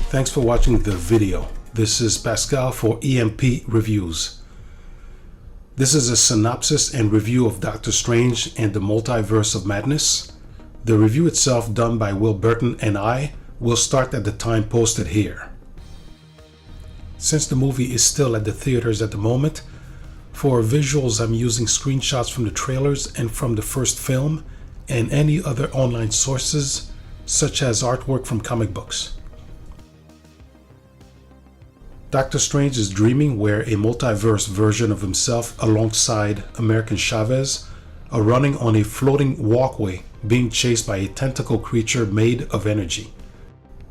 Thanks for watching the video. This is Pascal for EMP Reviews. This is a synopsis and review of Doctor Strange and the Multiverse of Madness. The review itself, done by Will Burton and I, will start at the time posted here. Since the movie is still at the theaters at the moment, for visuals I'm using screenshots from the trailers and from the first film and any other online sources such as artwork from comic books. Doctor Strange is dreaming where a multiverse version of himself alongside American Chavez are running on a floating walkway being chased by a tentacle creature made of energy.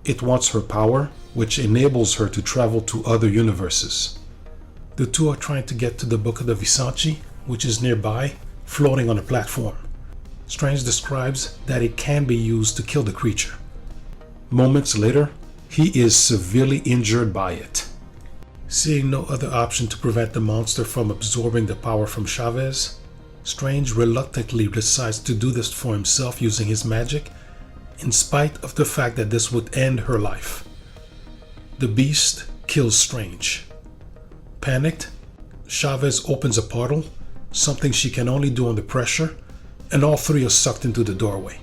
It wants her power, which enables her to travel to other universes. The two are trying to get to the Book of the Vishanti, which is nearby, floating on a platform. Strange describes that it can be used to kill the creature. Moments later, he is severely injured by it. Seeing no other option to prevent the monster from absorbing the power from Chavez, Strange reluctantly decides to do this for himself using his magic, in spite of the fact that this would end her life. The Beast kills Strange. Panicked, Chavez opens a portal, something she can only do under pressure, and all three are sucked into the doorway.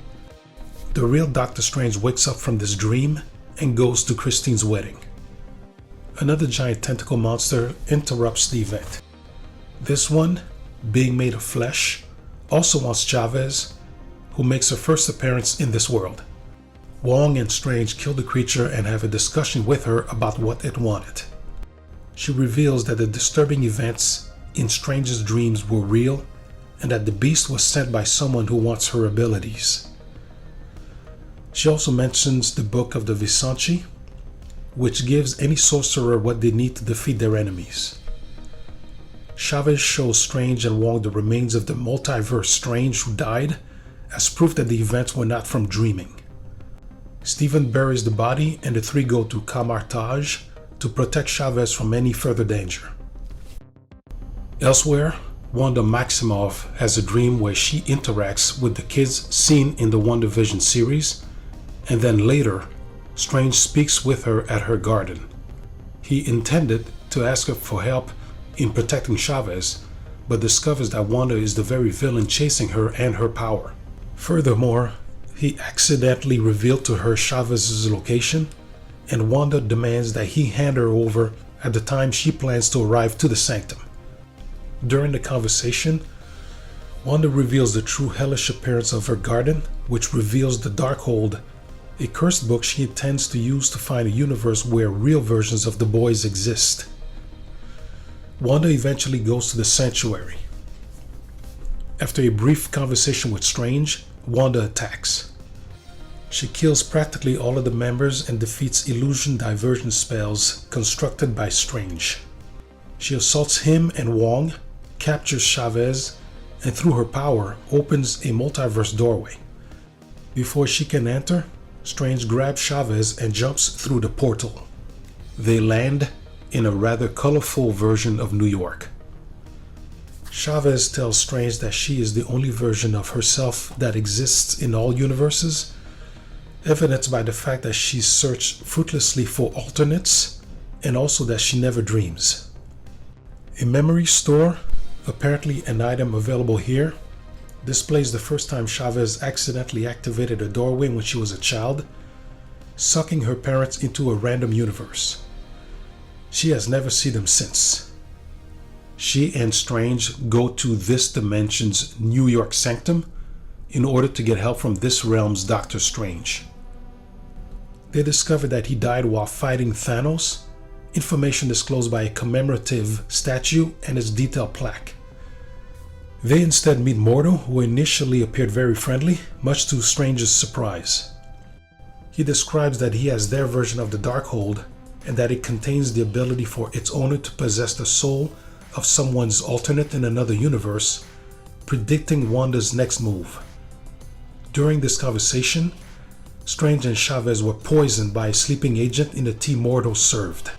The real Doctor Strange wakes up from this dream and goes to Christine's wedding. Another giant tentacle monster interrupts the event. This one, being made of flesh, also wants Chavez, who makes her first appearance in this world. Wong and Strange kill the creature and have a discussion with her about what it wanted. She reveals that the disturbing events in Strange's dreams were real and that the Beast was sent by someone who wants her abilities. She also mentions the Book of the Vishanti, which gives any sorcerer what they need to defeat their enemies. Chavez shows Strange and Wong the remains of the multiverse Strange who died as proof that the events were not from dreaming. Stephen buries the body and the three go to Kamartaj to protect Chavez from any further danger. Elsewhere, Wanda Maximoff has a dream where she interacts with the kids seen in the WandaVision series, and then later, Strange speaks with her at her garden. He intended to ask her for help in protecting Chavez, but discovers that Wanda is the very villain chasing her and her power. Furthermore, he accidentally revealed to her Chavez's location, and Wanda demands that he hand her over at the time she plans to arrive to the sanctum. During the conversation, Wanda reveals the true hellish appearance of her garden, which reveals the Darkhold, a cursed book she intends to use to find a universe where real versions of the boys exist. Wanda eventually goes to the sanctuary. After a brief conversation with Strange, Wanda attacks. She kills practically all of the members and defeats illusion diversion spells constructed by Strange. She assaults him and Wong, captures Chavez, and through her power opens a multiverse doorway. Before she can enter, Strange grabs Chavez and jumps through the portal. They land in a rather colorful version of New York. Chavez tells Strange that she is the only version of herself that exists in all universes, evidenced by the fact that she's searched fruitlessly for alternates and also that she never dreams. A memory store, apparently an item available here, displays the first time Chavez accidentally activated a doorway when she was a child, sucking her parents into a random universe. She has never seen them since. She and Strange go to this dimension's New York sanctum in order to get help from this realm's Doctor Strange. They discover that he died while fighting Thanos, information disclosed by a commemorative statue and its detailed plaque. They instead meet Mordo, who initially appeared very friendly, much to Strange's surprise. He describes that he has their version of the Darkhold and that it contains the ability for its owner to possess the soul of someone's alternate in another universe, predicting Wanda's next move. During this conversation, Strange and Chavez were poisoned by a sleeping agent in the tea Mordo served.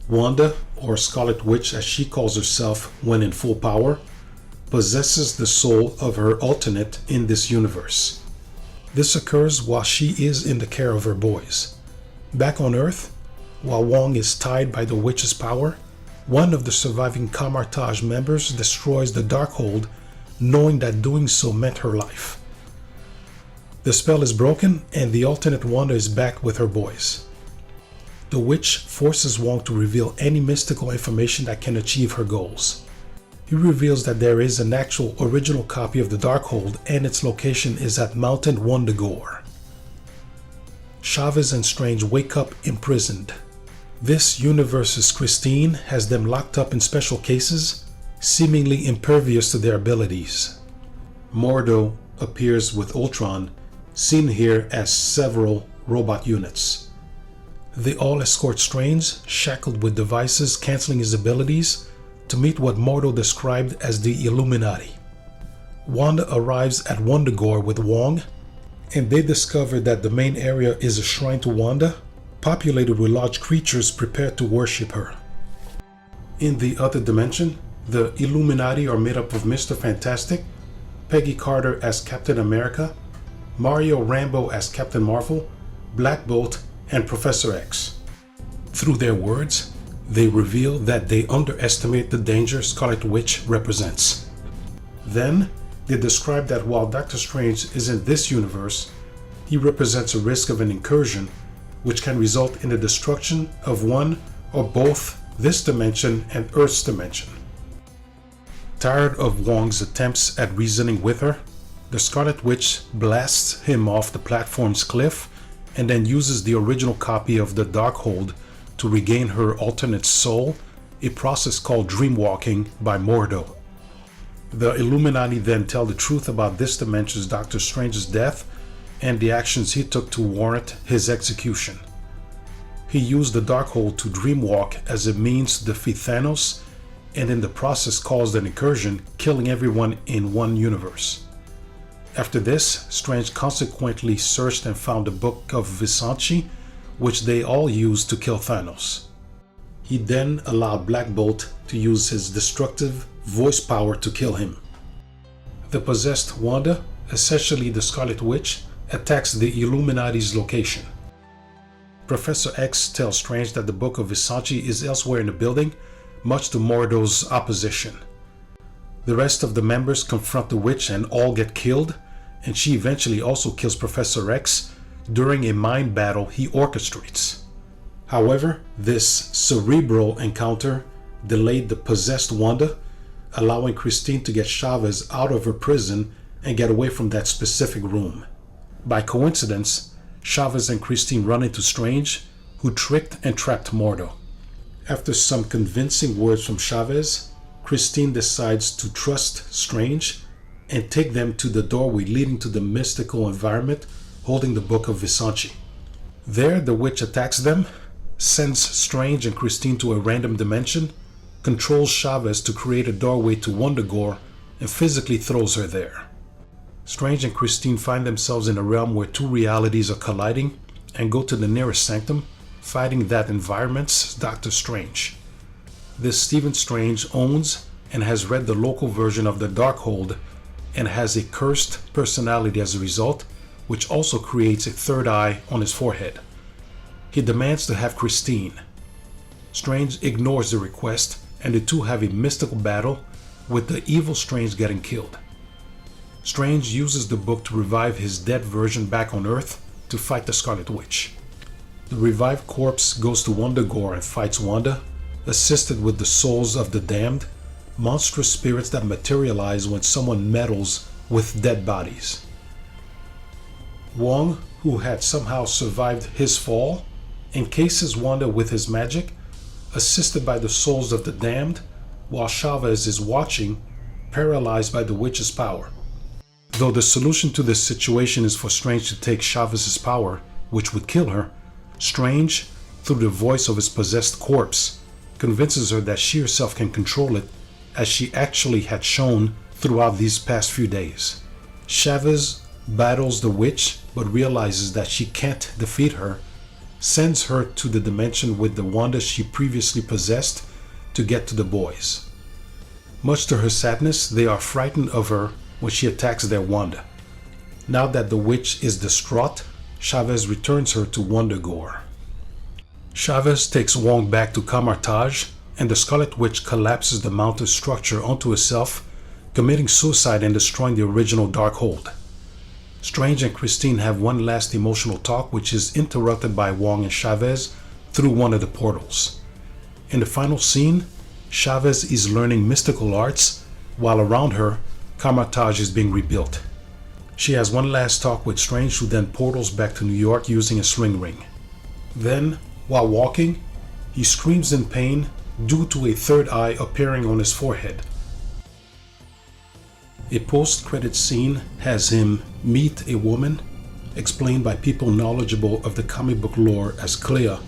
Wanda or Scarlet Witch as she calls herself when in full power, possesses the soul of her alternate in this universe. This occurs while she is in the care of her boys. Back on Earth, while Wong is tied by the witch's power, one of the surviving Camartage members destroys the Darkhold, knowing that doing so meant her life. The spell is broken and the alternate Wanda is back with her boys. The witch forces Wong to reveal any mystical information that can achieve her goals. He reveals that there is an actual original copy of the Darkhold and its location is at Mountain Wundagore. Chavez and Strange wake up imprisoned. This universe's Christine has them locked up in special cases, seemingly impervious to their abilities. Mordo appears with Ultron, seen here as several robot units. They all escort Strange, shackled with devices canceling his abilities, to meet what Mordo described as the Illuminati. Wanda arrives at Wundagore with Wong, and they discover that the main area is a shrine to Wanda, populated with large creatures prepared to worship her. In the other dimension, the Illuminati are made up of Mr. Fantastic, Peggy Carter as Captain America, Mario Rambo as Captain Marvel, Black Bolt, and Professor X. Through their words, they reveal that they underestimate the danger Scarlet Witch represents. Then, they describe that while Doctor Strange is in this universe, he represents a risk of an incursion which can result in the destruction of one or both this dimension and Earth's dimension. Tired of Wong's attempts at reasoning with her, the Scarlet Witch blasts him off the platform's cliff and then uses the original copy of the Darkhold to regain her alternate soul, a process called dreamwalking by Mordo. The Illuminati then tell the truth about this dimension's Doctor Strange's death and the actions he took to warrant his execution. He used the Darkhold to dreamwalk as a means to defeat Thanos, and in the process caused an incursion, killing everyone in one universe. After this, Strange consequently searched and found the Book of Vishanti, which they all used to kill Thanos. He then allowed Black Bolt to use his destructive voice power to kill him. The possessed Wanda, essentially the Scarlet Witch, attacks the Illuminati's location. Professor X tells Strange that the Book of Vishanti is elsewhere in the building, much to Mordo's opposition. The rest of the members confront the witch and all get killed, and she eventually also kills Professor X during a mind battle he orchestrates. However, this cerebral encounter delayed the possessed Wanda, allowing Christine to get Chavez out of her prison and get away from that specific room. By coincidence, Chavez and Christine run into Strange, who tricked and trapped Mordo. After some convincing words from Chavez, Christine decides to trust Strange and take them to the doorway leading to the mystical environment holding the Book of Vishanti. There, the witch attacks them, sends Strange and Christine to a random dimension, controls Chavez to create a doorway to Wundagore, and physically throws her there. Strange and Christine find themselves in a realm where two realities are colliding and go to the nearest sanctum, fighting that environment's Doctor Strange. This Stephen Strange owns and has read the local version of the Darkhold and has a cursed personality as a result, which also creates a third eye on his forehead. He demands to have Christine. Strange ignores the request, and the two have a mystical battle, with the evil Strange getting killed. Strange uses the book to revive his dead version back on Earth to fight the Scarlet Witch. The revived corpse goes to Wundagore and fights Wanda, assisted with the souls of the damned, monstrous spirits that materialize when someone meddles with dead bodies. Wong, who had somehow survived his fall, encases Wanda with his magic, assisted by the souls of the damned, while Chavez is watching, paralyzed by the witch's power. Though the solution to this situation is for Strange to take Chavez's power, which would kill her, Strange, through the voice of his possessed corpse, convinces her that she herself can control it, as she actually had shown throughout these past few days. Chavez battles the witch but realizes that she can't defeat her, sends her to the dimension with the Wanda she previously possessed, to get to the boys. Much to her sadness, they are frightened of her when she attacks their Wanda. Now that the witch is distraught, Chavez returns her to Wundagore. Chavez takes Wong back to Camartage, and the Scarlet Witch collapses the mountain structure onto herself, committing suicide and destroying the original Darkhold. Strange and Christine have one last emotional talk, which is interrupted by Wong and Chavez through one of the portals. In the final scene, Chavez is learning mystical arts, while around her, Camartage is being rebuilt. She has one last talk with Strange, who then portals back to New York using a sling ring. Then, while walking, he screams in pain due to a third eye appearing on his forehead. A post-credit scene has him meet a woman, explained by people knowledgeable of the comic book lore as Clea,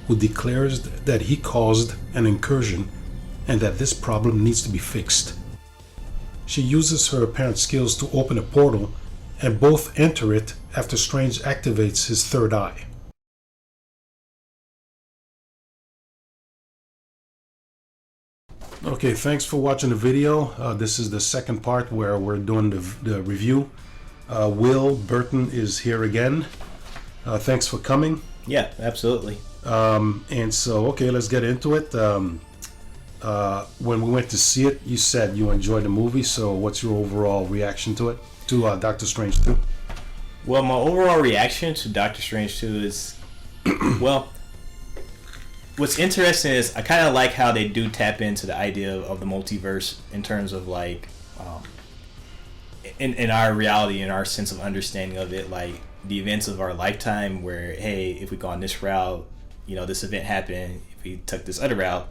who declares that he caused an incursion and that this problem needs to be fixed. She uses her apparent skills to open a portal, and both enter it after Strange activates his third eye. Okay, thanks for watching the video. This is the second part where we're doing the review. Will Burton is here again. Thanks for coming. Yeah, absolutely. And so, okay, let's get into it. When we went to see it, you said you enjoyed the movie, so what's your overall reaction to it, to Doctor Strange 2? Well, my overall reaction to Doctor Strange 2 is, well, what's interesting is I kind of like how they do tap into the idea of the multiverse in terms of like, in our reality, in our sense of understanding of it, like the events of our lifetime where, hey, if we go on this route, you know, this event happened. If we took this other route,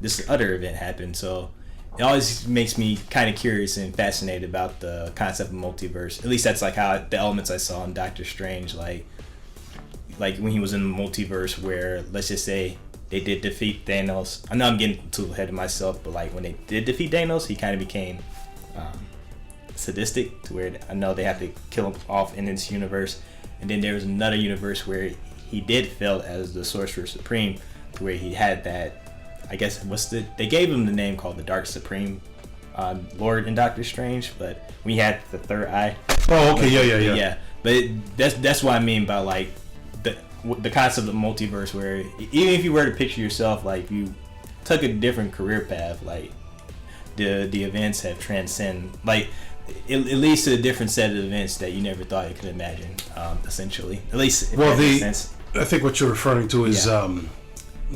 this other event happened. So it always makes me kind of curious and fascinated about the concept of multiverse. At least that's like how the elements I saw in Doctor Strange, like when he was in the multiverse where, let's just say, they did defeat Thanos. I know I'm getting too ahead of myself, but like when they did defeat Thanos, he kind of became sadistic to where I know they have to kill him off in this universe. And then there was another universe where he did fail as the Sorcerer Supreme, to where he had that, I guess, they gave him the name called the Dark Supreme Lord in Doctor Strange, but we had the third eye. Oh, okay, yeah. Yeah, but that's what I mean by like the concept of multiverse, where even if you were to picture yourself, like if you took a different career path, like the events have transcended, like it leads to a different set of events that you never thought you could imagine, essentially. At least, if that makes sense. I think what you're referring to is, I'm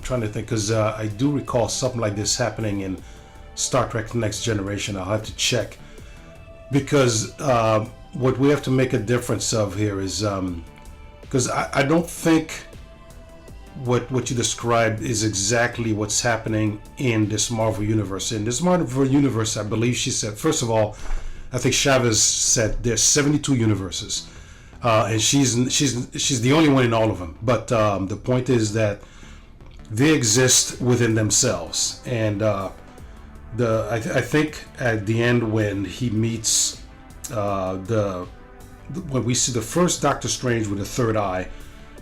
trying to think, because I do recall something like this happening in Star Trek Next Generation. I'll have to check, because what we have to make a difference of here is, because I don't think what you described is exactly what's happening in this Marvel universe. In this Marvel universe, I believe she said, first of all, I think Chavez said there's 72 universes, and she's the only one in all of them. But the point is that they exist within themselves, and I think at the end when he meets when we see the first Doctor Strange with a third eye,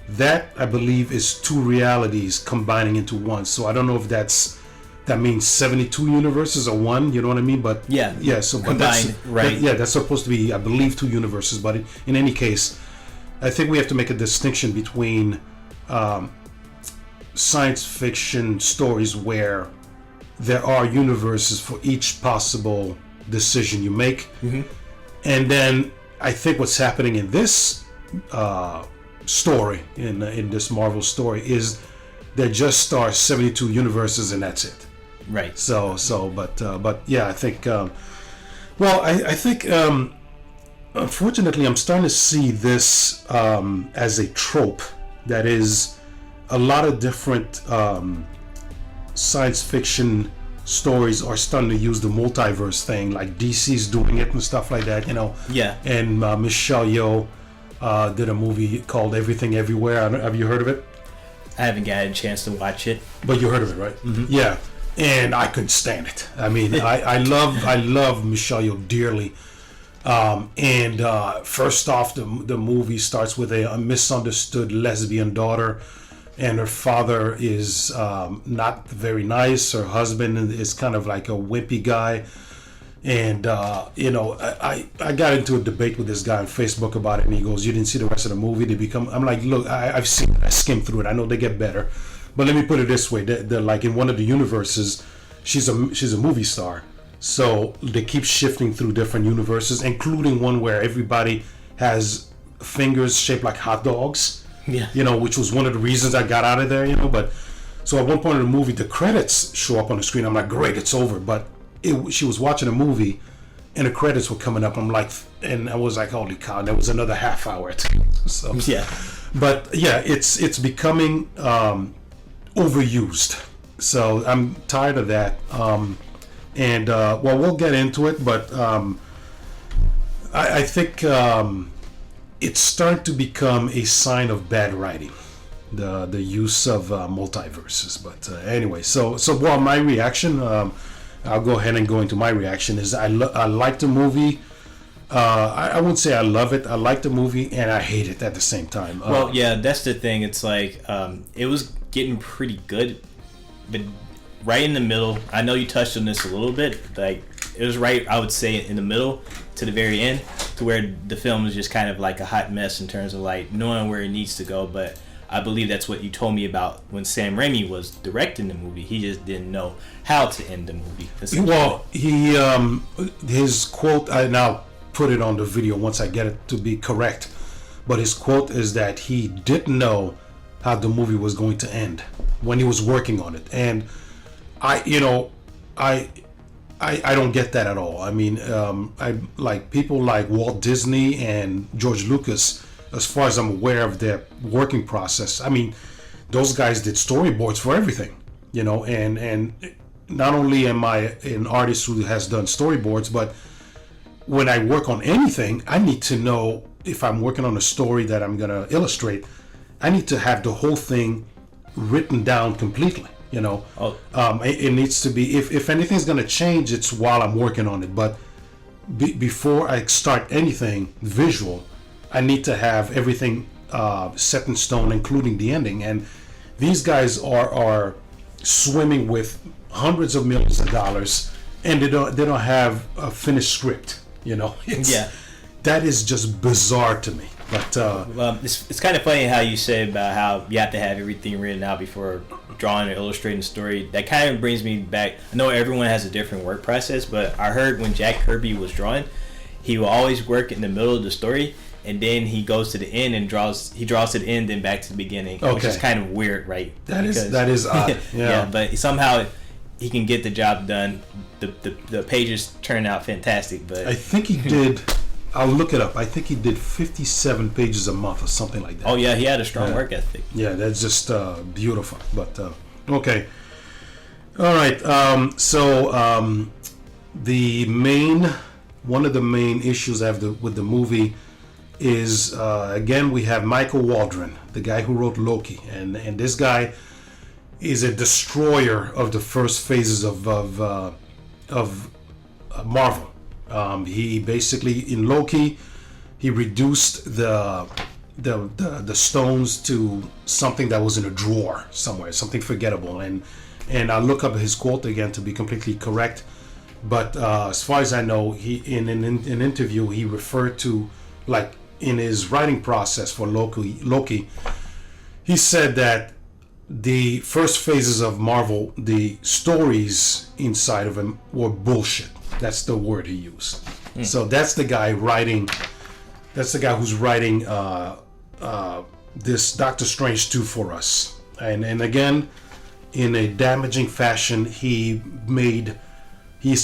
that I believe is two realities combining into one. So I don't know if that means 72 universes or one, you know what I mean? But yeah, so but combined, right? That's supposed to be, I believe, two universes. But in any case, I think we have to make a distinction between science fiction stories where there are universes for each possible decision you make, and then I think what's happening in this story, in this Marvel story, is there just are 72 universes and that's it. Right. But yeah, I think. I think. Unfortunately, I'm starting to see this as a trope that is a lot of different science fiction stories are starting to use the multiverse thing, like DC's doing it and stuff like that, you know. Yeah. And Michelle Yeoh did a movie called Everything Everywhere. Have you heard of it? I haven't gotten a chance to watch it. But you heard of it, right? Mm-hmm. Yeah. And I couldn't stand it. I mean, I love Michelle Yeoh dearly. First off, the movie starts with a misunderstood lesbian daughter and her father is not very nice. Her husband is kind of like a wimpy guy. And, I got into a debate with this guy on Facebook about it, and he goes, "You didn't see the rest of the movie?" I'm like, "Look, I've seen it. I skimmed through it. I know they get better. But let me put it this way. They're like in one of the universes, she's a movie star. So they keep shifting through different universes, including one where everybody has fingers shaped like hot dogs. Yeah. Which was one of the reasons I got out of there, But so at one point in the movie, the credits show up on the screen. I'm like, great, it's over. But she was watching a movie, and the credits were coming up. And I was like, holy cow! There was another half hour. So Yeah. But yeah, it's becoming overused. So I'm tired of that. We'll get into it, but I think it's starting to become a sign of bad writing, the use of multiverses. But anyway, so my reaction, I'll go ahead and go into my reaction, is I like the movie. I wouldn't say I love it. I like the movie and I hate it at the same time. Well, yeah, that's the thing. It's like it was getting pretty good, but right in the middle, I know you touched on this a little bit, like it was right, I would say, in the middle to the very end, to where the film is just kind of like a hot mess in terms of like knowing where it needs to go. But I believe that's what you told me about when Sam Raimi was directing the movie. He just didn't know how to end the movie. Well, his quote, and I'll put it on the video once I get it to be correct, but his quote is that he didn't know how the movie was going to end when he was working on it. And I don't get that at all. I mean, I like people like Walt Disney and George Lucas, as far as I'm aware of their working process. I mean, those guys did storyboards for everything, and not only am I an artist who has done storyboards, but when I work on anything, I need to know, if I'm working on a story that I'm going to illustrate, I need to have the whole thing written down completely. It needs to be, if anything's going to change, it's while I'm working on it. But before I start anything visual, I need to have everything set in stone, including the ending. And these guys are swimming with hundreds of millions of dollars, and they don't have a finished script. That is just bizarre to me. But it's kind of funny how you say about how you have to have everything written out before drawing or illustrating a story. That kind of brings me back. I know everyone has a different work process, but I heard when Jack Kirby was drawing, he will always work in the middle of the story, and then he goes to the end and draws to the end, then back to the beginning, which is kind of weird, right? That is odd. Yeah, but somehow he can get the job done. The pages turn out fantastic, but I think he did. I'll look it up. I think he did 57 pages a month or something like that. Oh yeah, he had a strong work ethic. Yeah, that's just beautiful. But okay, all right. One of the main issues I have with the movie is again, we have Michael Waldron, the guy who wrote Loki, and this guy is a destroyer of the first phases of Marvel. He basically, in Loki, he reduced the stones to something that was in a drawer somewhere, something forgettable. And I'll look up his quote again to be completely correct. But as far as I know, he in an interview he referred to, like in his writing process for Loki, he said that the first phases of Marvel, the stories inside of them were bullshit. That's the word he used. So that's the guy writing. That's the guy who's writing this Doctor Strange 2 for us. And again, in a damaging fashion, he's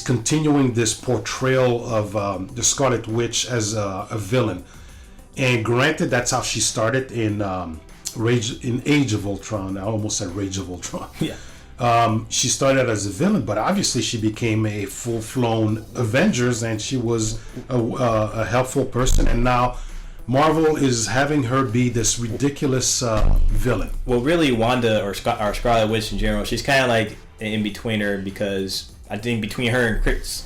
continuing this portrayal of the Scarlet Witch as a villain. And granted, that's how she started in Age of Ultron. I almost said Rage of Ultron. Yeah. She started as a villain, but obviously she became a full-flown Avengers, and she was a helpful person. And now Marvel is having her be this ridiculous villain. Well, really, Wanda or Scarlet Witch in general, she's kind of like in between her, because I think between her and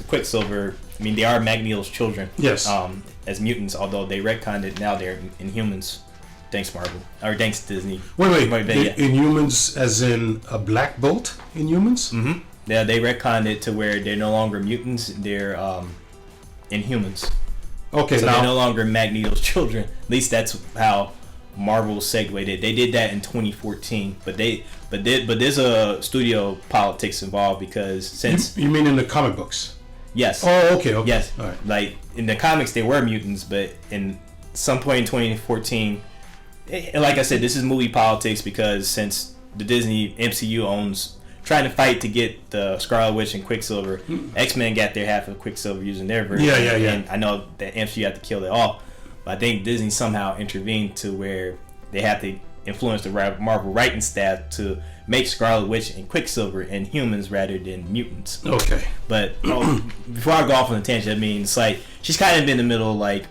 Quicksilver, I mean, they are Magneto's children. Yes. As mutants, although they retconned it, now they're Inhumans. Thanks Marvel, or thanks Disney. Wait. Inhumans, as in a black bolt? Inhumans? Mm-hmm. Yeah, they retconned it to where they're no longer mutants. They're Inhumans. Okay, so now they're no longer Magneto's children. At least that's how Marvel segued it. They did that in 2014, but there's a studio politics involved because since you mean in the comic books? Yes. Oh, okay. Yes. All right. Like in the comics, they were mutants, but in some point in 2014, and like I said, this is movie politics because since the Disney MCU trying to fight to get the Scarlet Witch and Quicksilver, X-Men got their half of Quicksilver using their version. Yeah. And I know that MCU had to kill it all, but I think Disney somehow intervened to where they have to influence the Marvel writing staff to make Scarlet Witch and Quicksilver Inhumans rather than mutants. Okay. But before I go off on a tangent, I mean, it's like she's kind of in the middle. Like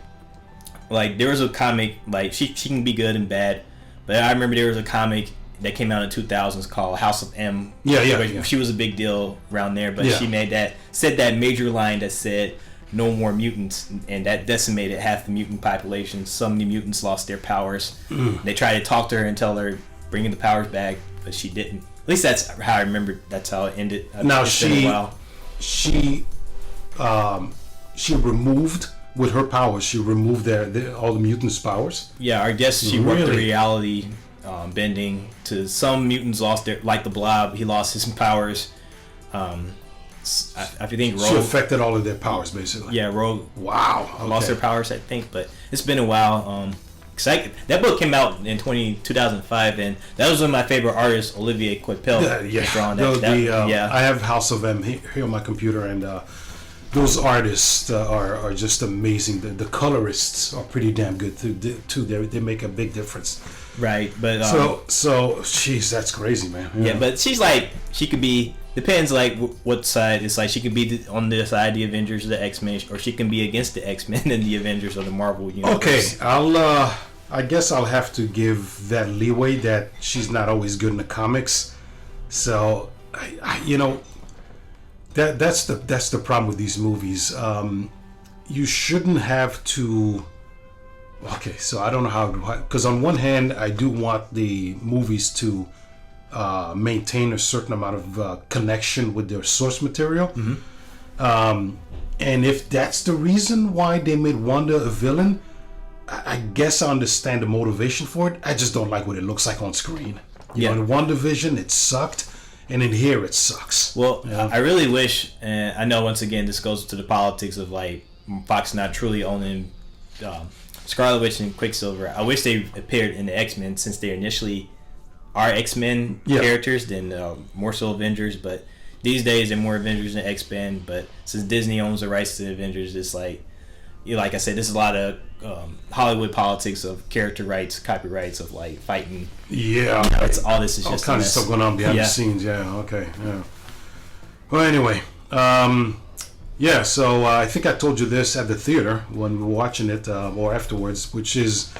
there was a comic, like she can be good and bad, but I remember there was a comic that came out in 2000s called House of M. Yeah. She was a big deal around there, but she said that major line that said no more mutants, and that decimated half the mutant population. So many mutants lost their powers. They tried to talk to her and tell her bringing the powers back, but she didn't. At least that's how I remember. That's how it ended. Now she removed with her powers. She removed all the mutants' powers. Yeah, I guess she worked the reality bending to some mutants lost their, like the Blob. He lost his powers. I think Rogue, she affected all of their powers basically. Yeah, Rogue. Wow. Okay. Lost their powers, I think, but it's been a while. That book came out in 2005, and that was one of my favorite artists, Olivier Coipel. Drawn that. I have House of M here on my computer, and those artists are just amazing. The colorists are pretty damn good too. They make a big difference. Right, but so jeez, that's crazy, man. Yeah, but she could be. Depends like what side. It's like she could be on the side of the Avengers or the X-Men, or she can be against the X-Men and the Avengers or the Marvel universe. Okay, I guess I'll have to give that leeway that she's not always good in the comics. So, that's the problem with these movies. You shouldn't have to. Okay, so I don't know how, because on one hand, I do want the movies to maintain a certain amount of connection with their source material. Mm-hmm. And if that's the reason why they made Wanda a villain, I guess I understand the motivation for it. I just don't like what it looks like on screen. You know, in WandaVision, it sucked, and in here, it sucks. Well, I really wish, and I know once again this goes to the politics of like Fox not truly owning Scarlet Witch and Quicksilver. I wish they appeared in the X-Men since they initially are X-Men characters than more so Avengers, but these days they're more Avengers than X-Men. But since Disney owns the rights to the Avengers, it's like, like I said, this is a lot of Hollywood politics of character rights, copyrights of like fighting. Yeah, it's all this is all just kinds of stuff going on behind the scenes. Yeah, okay, yeah. Well, anyway, so I think I told you this at the theater when we were watching it, or afterwards, which is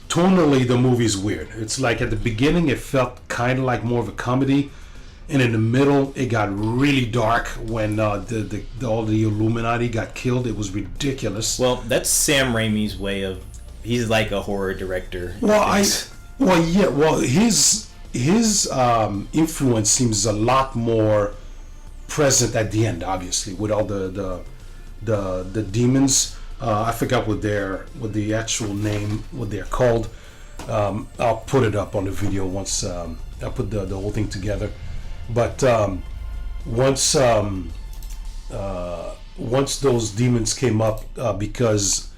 tonally the movie's weird. It's like at the beginning it felt kind of like more of a comedy, and in the middle it got really dark when all the Illuminati got killed. It was ridiculous. Well, that's Sam Raimi's way of. He's like a horror director. His influence seems a lot more present at the end, obviously, with all the demons. I forgot what the actual name, what they're called. I'll put it up on the video once I put the whole thing together. But once those demons came up because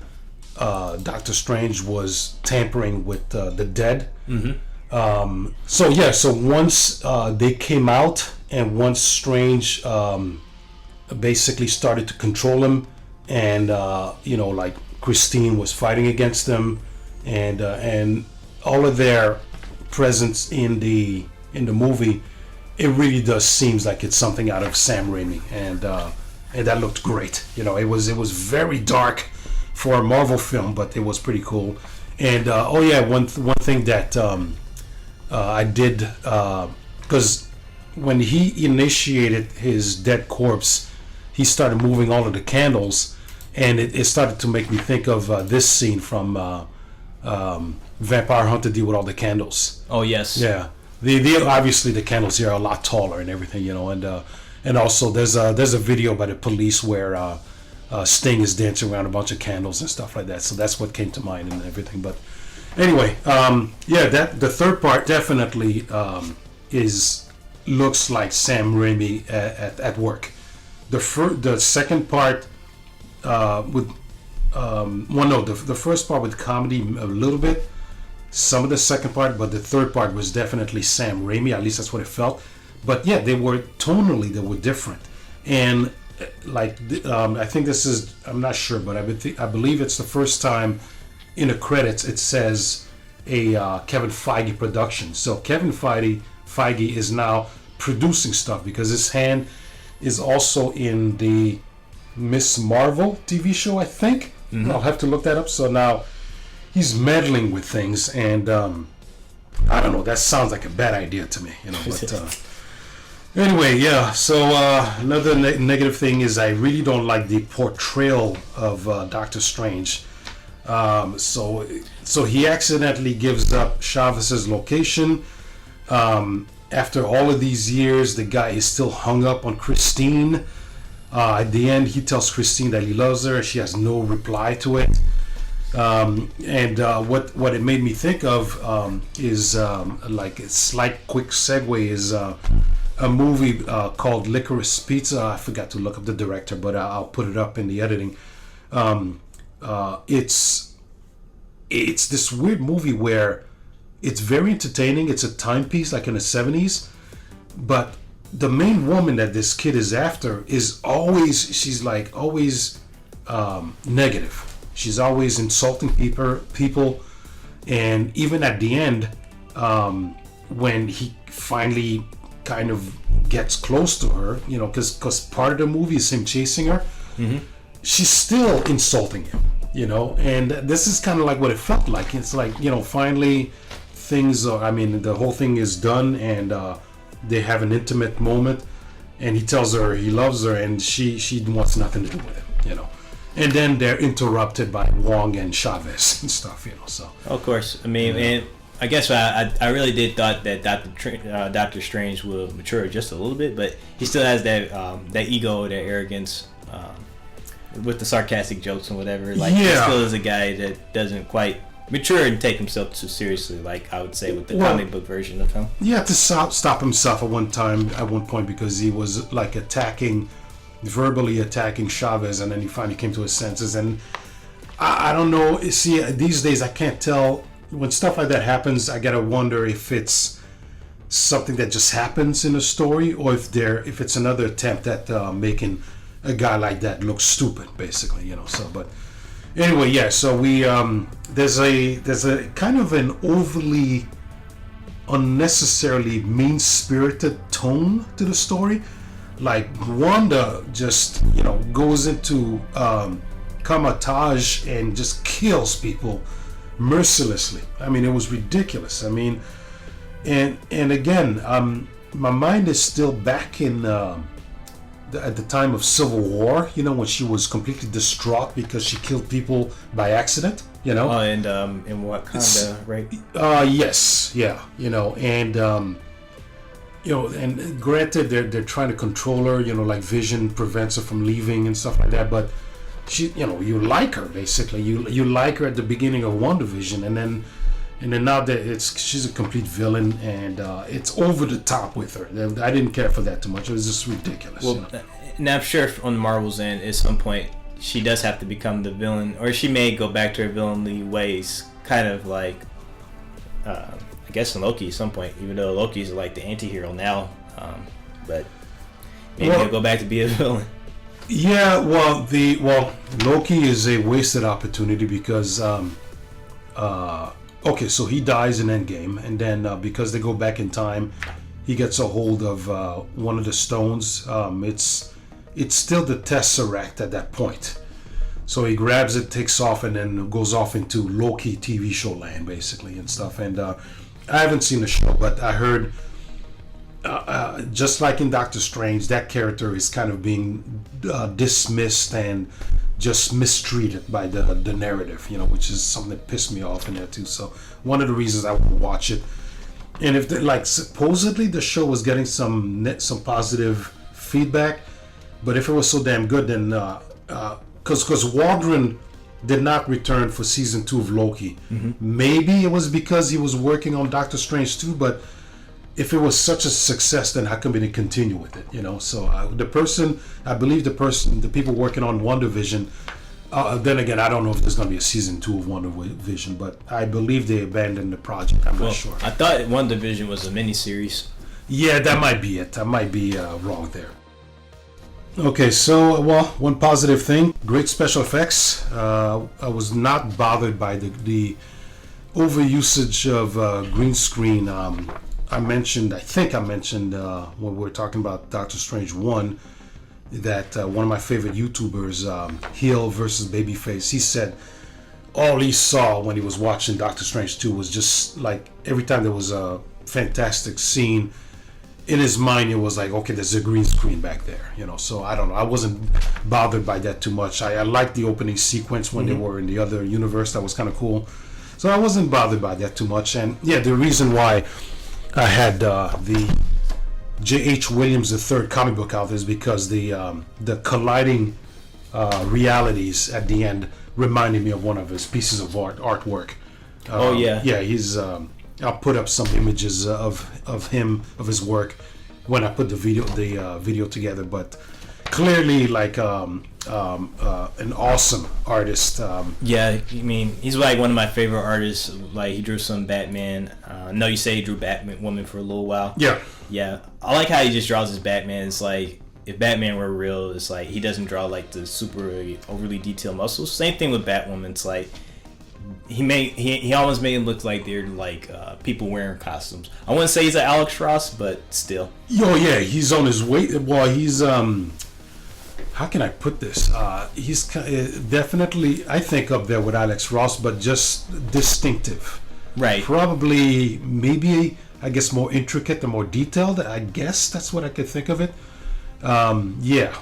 Doctor Strange was tampering with the dead. Mm-hmm. So once they came out, and once Strange basically started to control him, and like Christine was fighting against them, and all of their presence in the movie, it really does seems like it's something out of Sam Raimi, and that looked great. It was very dark for a Marvel film, but it was pretty cool. And one thing that I did, because when he initiated his dead corpse, he started moving all of the candles, and it started to make me think of this scene from vampire hunter deal with all the candles. Oh yes. Yeah, the obviously the candles here are a lot taller and everything, you know, and also there's a video by the police where Sting is dancing around a bunch of candles and stuff like that. So that's what came to mind and everything. But anyway, that the third part definitely looks like Sam Raimi at work. The second part the first part with comedy a little bit, some of the second part, but the third part was definitely Sam Raimi. At least that's what it felt. But yeah, they were different, and I think this is, I'm not sure, but I believe it's the first time in the credits it says a Kevin Feige production. So Kevin Feige is now producing stuff because his hand is also in the Miss Marvel TV show, I think. Mm-hmm. I'll have to look that up. So now he's meddling with things, and I don't know. That sounds like a bad idea to me, you know. But anyway, yeah. So another negative thing is I really don't like the portrayal of Doctor Strange. So he accidentally gives up Chavez's location. After all of these years, the guy is still hung up on Christine. At the end, he tells Christine that he loves her. She has no reply to it. What it made me think of is like a slight quick segue is a movie called Licorice Pizza. I forgot to look up the director, but I'll put it up in the editing. It's this weird movie where it's very entertaining. It's a timepiece, like in the 70s, but the main woman that this kid is after is always negative. She's always insulting people, and even at the end, when he finally kind of gets close to her, you know, because part of the movie is him chasing her, mm-hmm. She's still insulting him, you know, and this is kind of like what it felt like. It's like, you know, finally the whole thing is done, and they have an intimate moment, and he tells her he loves her, and she wants nothing to do with him, you know. And then they're interrupted by Wong and Chavez and stuff, you know. So of course, I mean, and I guess I really did thought that Doctor Strange will mature just a little bit, but he still has that ego, that arrogance, with the sarcastic jokes and whatever. Like, he still is a guy that doesn't quite mature and take himself too seriously, like I would say with the comic book version of him. He had to stop himself at one point because he was like verbally attacking Chavez, and then he finally came to his senses. And I don't know. See, these days I can't tell when stuff like that happens. I gotta wonder if it's something that just happens in a story, or if it's another attempt at making a guy like that look stupid, basically, you know. So, but anyway, yeah. So we there's a kind of an overly unnecessarily mean-spirited tone to the story. Like, Wanda just, you know, goes into camouflage and just kills people mercilessly. I mean, it was ridiculous. I mean, and again, my mind is still back in at the time of Civil War, you know, when she was completely distraught because she killed people by accident, you know. Oh, and in Wakanda, right? Yes, yeah, you know, and you know, and granted, they're trying to control her, you know, like Vision prevents her from leaving and stuff like that, but she, you know, you like her basically. You like her at the beginning of WandaVision, and then now that she's a complete villain, and it's over the top with her. I didn't care for that too much. It was just ridiculous. Well, you know? Now I'm sure on Marvel's end, at some point, she does have to become the villain, or she may go back to her villainly ways, kind of like, I guess in Loki at some point, even though Loki's like the anti-hero now, but maybe he'll go back to be a villain. Yeah, well, Loki is a wasted opportunity because okay, so he dies in Endgame, and then because they go back in time, he gets a hold of one of the stones. It's still the Tesseract at that point. So he grabs it, takes off, and then goes off into Loki TV show land, basically, and stuff. And I haven't seen the show, but I heard, just like in Doctor Strange, that character is kind of being dismissed and just mistreated by the narrative, which is something that pissed me off in there too. So one of the reasons I would watch it. And if supposedly the show was getting some positive feedback, but if it was so damn good, then because Waldron did not return for season 2 of Loki. Mm-hmm. Maybe it was because he was working on Doctor Strange 2, but if it was such a success, then how come they didn't continue with it? So the people working on WandaVision. Then again, I don't know if there's going to be a season 2 of WandaVision, but I believe they abandoned the project. I'm not sure. I thought WandaVision was a miniseries. Yeah, that might be it. I might be wrong there. Okay, so one positive thing: great special effects. I was not bothered by the overusage of green screen. I think I mentioned when we were talking about Doctor Strange 1 that one of my favorite YouTubers, Heel versus Babyface, he said all he saw when he was watching Doctor Strange 2 was just like every time there was a fantastic scene, in his mind it was like, okay, there's a green screen back there, so I don't know, I wasn't bothered by that too much. I liked the opening sequence when they were in the other universe. That was kind of cool, so I wasn't bothered by that too much. And yeah, the reason why I had the J.H. Williams III comic book out is because the colliding realities at the end reminded me of one of his pieces of artwork. Yeah, he's I'll put up some images of his work when I put the video together. But clearly, like an awesome artist. Yeah, I mean, he's like one of my favorite artists. Like, he drew some Batman. I know you say he drew Batwoman for a little while. Yeah, I like how he just draws his Batman. It's like, if Batman were real, it's like he doesn't draw like the super overly detailed muscles. Same thing with Batwoman. It's like he almost made him look like they're like people wearing costumes. I wouldn't say he's an Alex Ross, but still. Oh yeah, he's on his way. Well, he's how can I put this? He's definitely, I think, up there with Alex Ross, but just distinctive. Right. Probably, maybe, I guess, more intricate and more detailed. I guess that's what I could think of it. Yeah.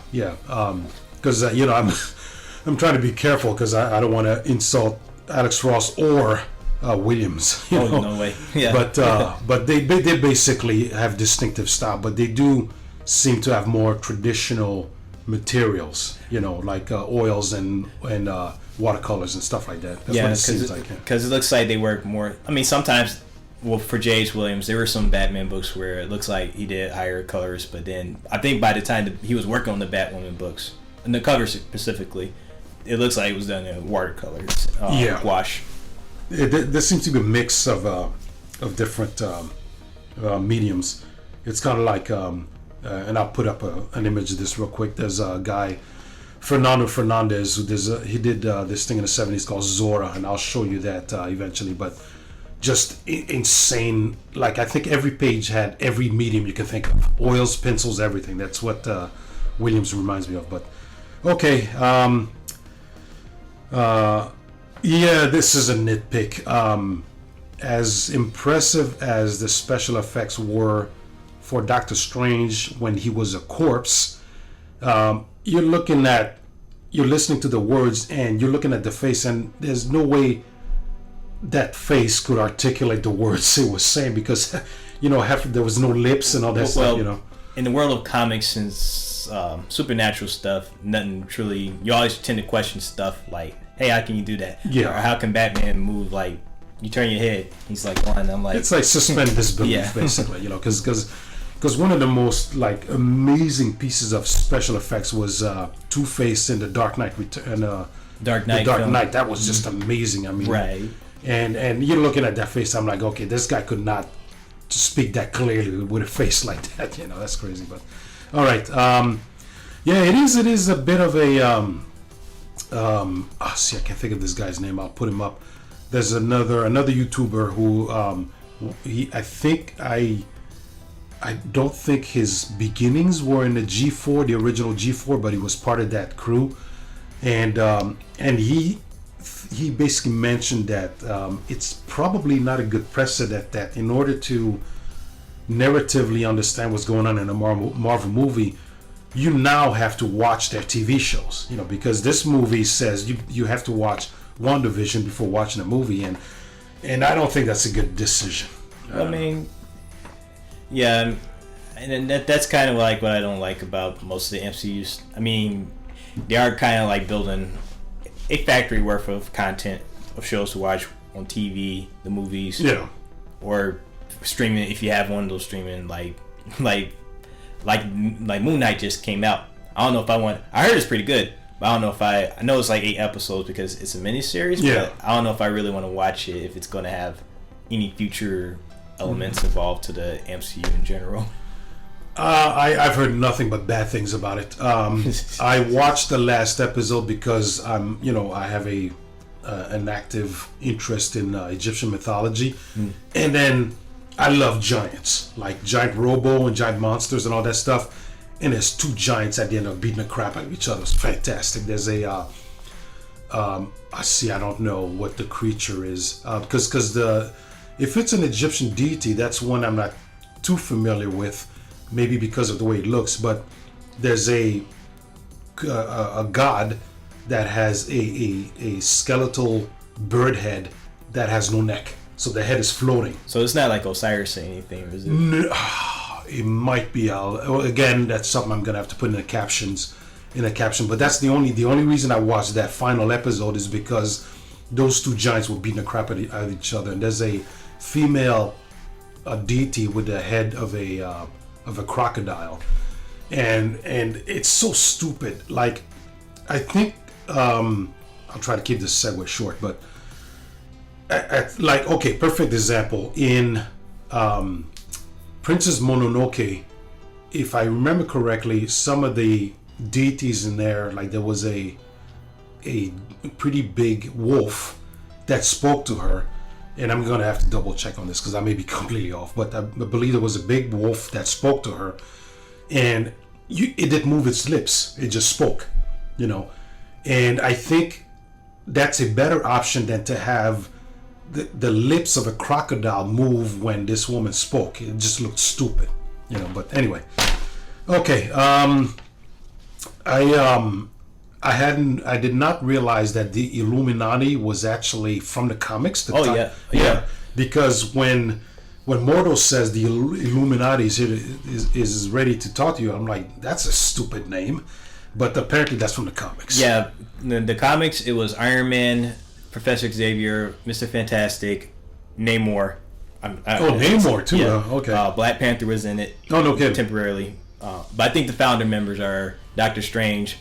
Because I'm trying to be careful because I don't want to insult Alex Ross or Williams. No way. Yeah. But they basically have distinctive style, but they do seem to have more traditional materials, like oils and watercolors and stuff like that. That's what it seems like. Because it looks like they work more. I mean, sometimes, for J.H. Williams, there were some Batman books where it looks like he did higher colors, but then I think by the time he was working on the Batwoman books, and the covers specifically, it looks like it was done in watercolors, gouache. There seems to be a mix of different mediums. It's kind of like, and I'll put up an image of this real quick. There's a guy, Fernando Fernandez, he did this thing in the 70s called Zora, and I'll show you that eventually. But just insane. Like, I think every page had every medium you can think of. Oils, pencils, everything. That's what Williams reminds me of. But okay. Yeah, this is a nitpick. As impressive as the special effects were for Doctor Strange when he was a corpse, you're listening to the words and you're looking at the face, and there's no way that face could articulate the words it was saying, because there was no lips and all that stuff. In the world of comics and supernatural stuff, nothing truly. You always tend to question stuff like, "Hey, how can you do that?" Yeah. Or how can Batman move? Like, you turn your head, he's like one. I'm like, it's like suspend disbelief, basically. Because one of the most like amazing pieces of special effects was Two-Face in the Dark Knight Dark Knight. That was just amazing. I mean, right. And you're looking at that face. I'm like, okay, this guy could not speak that clearly with a face like that. That's crazy. But all right, yeah, it is a bit of a I can't think of this guy's name. I'll put him up. There's another YouTuber who I don't think his beginnings were in the G4, the original G4, but he was part of that crew, and he basically mentioned that it's probably not a good precedent that in order to narratively understand what's going on in a Marvel movie, you now have to watch their TV shows, because this movie says you have to watch WandaVision before watching a movie, and I don't think that's a good decision. I mean, yeah, and that's kind of like what I don't like about most of the MCUs. I mean, they are kind of like building a factory worth of content of shows to watch on TV, the movies, or streaming if you have one of those streaming like Moon Knight just came out. I don't know if I heard it's pretty good, but I don't know if I know it's like 8 episodes because it's a miniseries. But I don't know if I really want to watch it if it's going to have any future elements involved to the MCU in general. I've heard nothing but bad things about it. I watched the last episode because I have an active interest in Egyptian mythology, and then I love giants, like giant robo and giant monsters and all that stuff. And there's 2 giants at the end of beating the crap out of each other. It's fantastic. There's I don't know what the creature is, because if it's an Egyptian deity, that's one I'm not too familiar with, maybe because of the way it looks. But there's a god that has a skeletal bird head that has no neck, so the head is floating. So it's not like Osiris or anything, is it? No, it might be. Again, that's something I'm gonna have to put in the caption. But that's the only reason I watched that final episode is because those 2 giants were beating the crap out of each other, and there's a female deity with the head of a crocodile, and it's so stupid. Like, I think I'll try to keep this segue short, but perfect example in Princess Mononoke. If I remember correctly, some of the deities in there, like there was a pretty big wolf that spoke to her, and I'm gonna have to double check on this because I may be completely off, but I believe there was a big wolf that spoke to her, and it didn't move its lips, it just spoke, and I think that's a better option than to have the lips of a crocodile move when this woman spoke. It just looked stupid, but anyway. Okay, I did not realize that the Illuminati was actually from the comics. Yeah. Because when Mordo says the Illuminati is ready to talk to you, I'm like, that's a stupid name, but apparently that's from the comics. Yeah, the comics, it was Iron Man, Professor Xavier, Mr. Fantastic, Namor. Namor too. Yeah. Okay. Black Panther was in it. Oh, no kidding. Temporarily, but I think the founder members are Doctor Strange,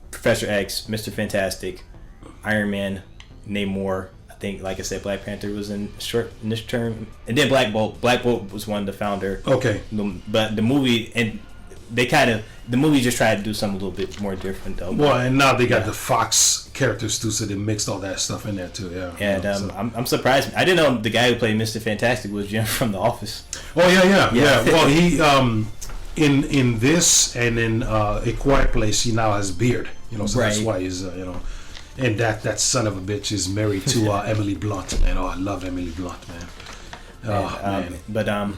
Professor X, Mr. Fantastic, Iron Man, Namor. I think, like I said, Black Panther was in this term, and then Black Bolt. Black Bolt was one of the founder. Okay. But the movie, and the movie just tried to do something a little bit more different though. Well, and now they got the Fox characters too, so they mixed all that stuff in there too. Yeah. And I'm surprised. I didn't know the guy who played Mr. Fantastic was Jim from The Office. Oh yeah. Well, he in this and in A Quiet Place, he now has a beard. So that's why he's and that son of a bitch is married to Emily Blunt. Man, I love Emily Blunt, man. Man. But and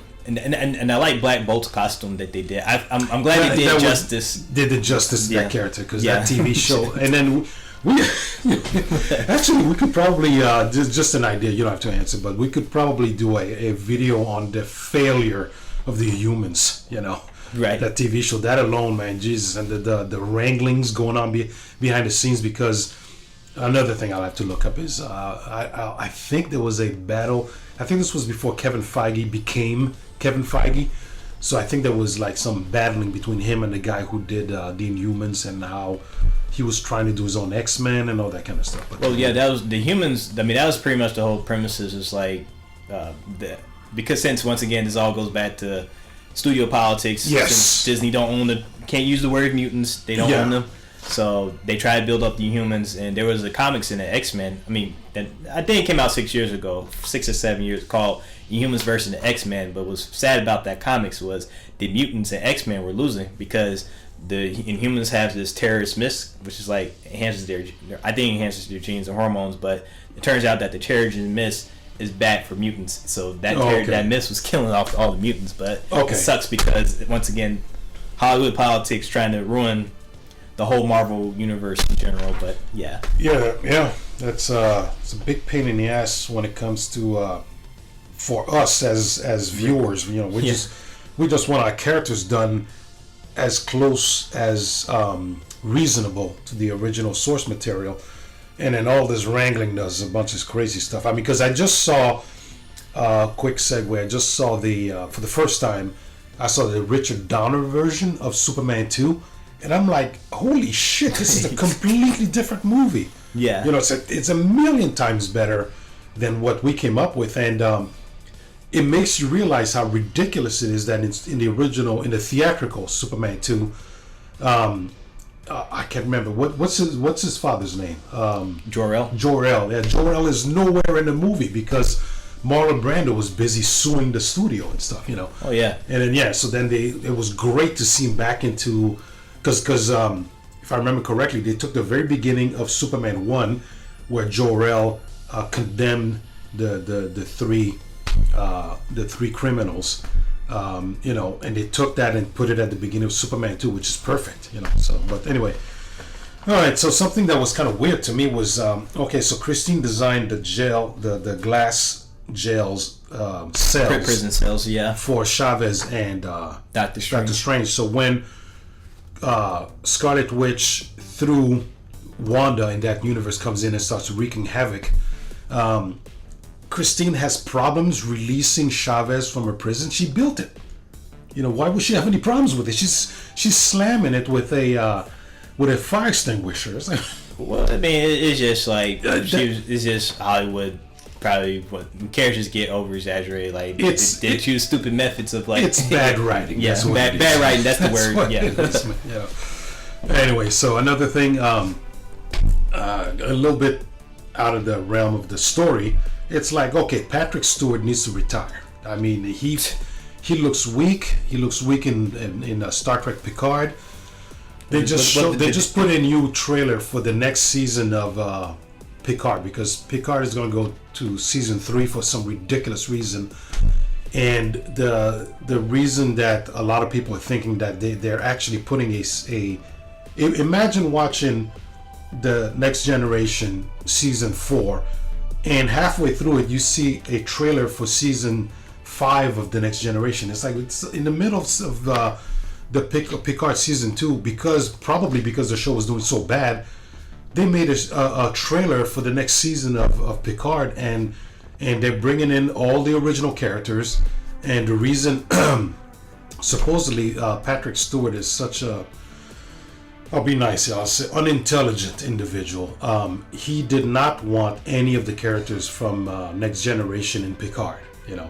I like Black Bolt's costume that they did. I'm glad they did justice. They did justice to that character, because that TV show. And then we actually we could probably just an idea. You don't have to answer, but we could probably do a video on the failure of the Inhumans. Right. That TV show, that alone, man, Jesus, and the wranglings going on behind the scenes. Because another thing I'll have to look up is I think there was a battle. I think this was before Kevin Feige became Kevin Feige. So I think there was like some battling between him and the guy who did the Inhumans, and how he was trying to do his own X-Men and all that kind of stuff. But, that was the Humans. I mean, that was pretty much the whole premises. Is like because since once again this all goes back to studio politics. Yes. Since Disney can't use the word mutants. They don't own them. So they tried to build up the Inhumans, and there was a comics in the X-Men. I mean, I think it came out 6 years ago, 6 or 7 years, called Inhumans versus the X-Men. But what's sad about that comics was the mutants and X-Men were losing, because the Inhumans have this terrorist mist, which is like enhances their genes and hormones. But it turns out that the terrorist mist is bad for mutants. So that mist was killing off all the mutants. But it sucks because once again, Hollywood politics trying to ruin the whole Marvel universe in general. But yeah. That's it's a big pain in the ass when it comes to for us as viewers. You know, we just want our characters done as close as reasonable to the original source material, and then all this wrangling does a bunch of crazy stuff. I mean, because I just saw quick segue. I just saw for the first time, I saw the Richard Donner version of Superman 2, and I'm like, holy shit, this is a completely different movie. Yeah, you know, it's a million times better than what we came up with, and it makes you realize how ridiculous it is that it's in the theatrical Superman 2. I can't remember what's his father's name. Jor-El. Yeah, Jor-El is nowhere in the movie because Marlon Brando was busy suing the studio and stuff. You know. Oh yeah. And then so then it was great to see him back into because if I remember correctly, they took the very beginning of Superman 1 where Jor-El condemned the three criminals. You know, and they took that and put it at the beginning of Superman 2, which is perfect, you know. So, but anyway, all right. So something that was kind of weird to me was okay. So Christine designed the glass jails, cells, prison cells, yeah, for Chavez and Doctor Strange. So when Scarlet Witch through Wanda in that universe comes in and starts wreaking havoc, Christine has problems releasing Chavez from her prison. She built it. You know, why would she have any problems with it? She's slamming it with a fire extinguisher. It's like, well, I mean, it's just like it's just Hollywood. Probably what characters get over exaggerated. Like they choose stupid methods of like. It's bad writing. Yeah, bad writing. That's the word. Yeah. Anyway, so another thing, a little bit out of the realm of the story. It's like, okay, Patrick Stewart needs to retire. I mean, he looks weak. He looks weak in Star Trek Picard. They just put a new trailer for the next season of Picard because Picard is going to go to season 3 for some ridiculous reason. And the reason that a lot of people are thinking that they're actually putting imagine watching the Next Generation season 4. And halfway through it, you see a trailer for season 5 of the Next Generation. It's like it's in the middle of the Picard season 2 because the show was doing so bad. They made a trailer for the next season of Picard, and they're bringing in all the original characters. And the reason, supposedly, Patrick Stewart is such a I'll be nice, I'll say unintelligent individual. He did not want any of the characters from Next Generation in Picard, you know.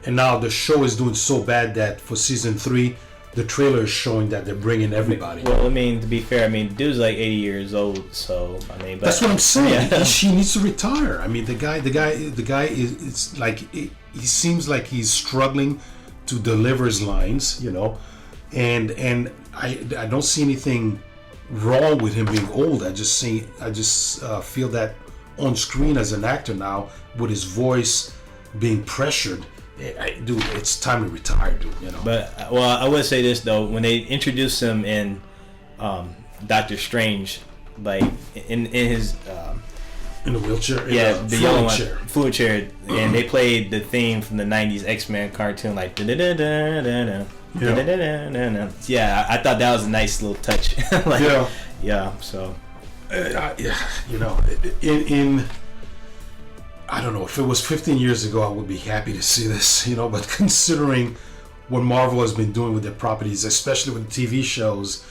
And now the show is doing so bad that for season 3, the trailer is showing that they're bringing everybody. Well, I mean, to be fair, I mean, dude's like 80 years old, so I mean, but, that's what I'm saying. Yeah. She needs to retire. I mean, the guy is. It's like he seems like he's struggling to deliver his lines, you know, and I don't see anything wrong with him being old. I just feel that on screen as an actor now, with his voice being pressured, dude, it's time to retire, dude. You know. But well, I would say this though: when they introduced him in Doctor Strange, like in his in a wheelchair, the yellow one, fluid chair, and they played the theme from the '90s X-Men cartoon, like da da da da da. Yeah, I thought that was a nice little touch. Like, yeah. So, you know, in I don't know, if it was 15 years ago, I would be happy to see this, you know. But considering what Marvel has been doing with their properties, especially with TV shows,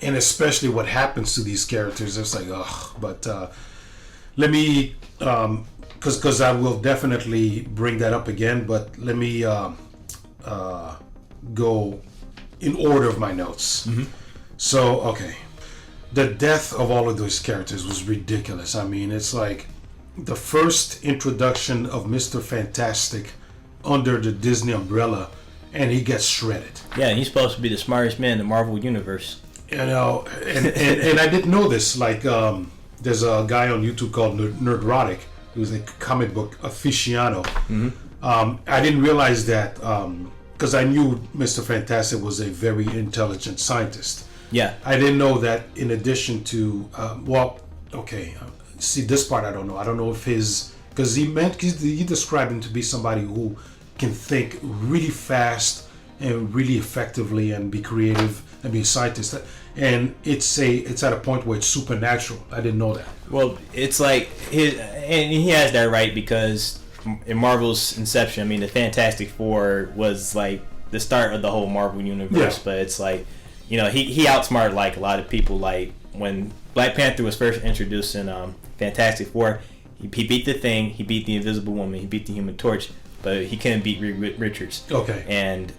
and especially what happens to these characters, it's like, ugh. But let me, because I will definitely bring that up again. But let me go in order of my notes. Mm-hmm. So, okay. The death of all of those characters was ridiculous. I mean, it's like the first introduction of Mr. Fantastic under the Disney umbrella, and he gets shredded. Yeah, he's supposed to be the smartest man in the Marvel Universe. You know, and I didn't know this. Like, there's a guy on YouTube called Nerdrotic, who's a comic book aficionado. Mm-hmm. I didn't realize that because I knew Mr. Fantastic was a very intelligent scientist. Yeah. I didn't know that in addition to, see, this part I don't know. I don't know if because he described him to be somebody who can think really fast and really effectively and be creative and be a scientist. And it's at a point where it's supernatural. I didn't know that. Well, it's like and he has that right, because in Marvel's inception, I mean, the Fantastic Four was like the start of the whole Marvel universe. Yeah. But it's like, you know, he outsmarted like a lot of people. Like when Black Panther was first introduced in Fantastic Four, he beat the Thing, he beat the Invisible Woman, he beat the Human Torch, but he couldn't beat Reed Richards. Okay. And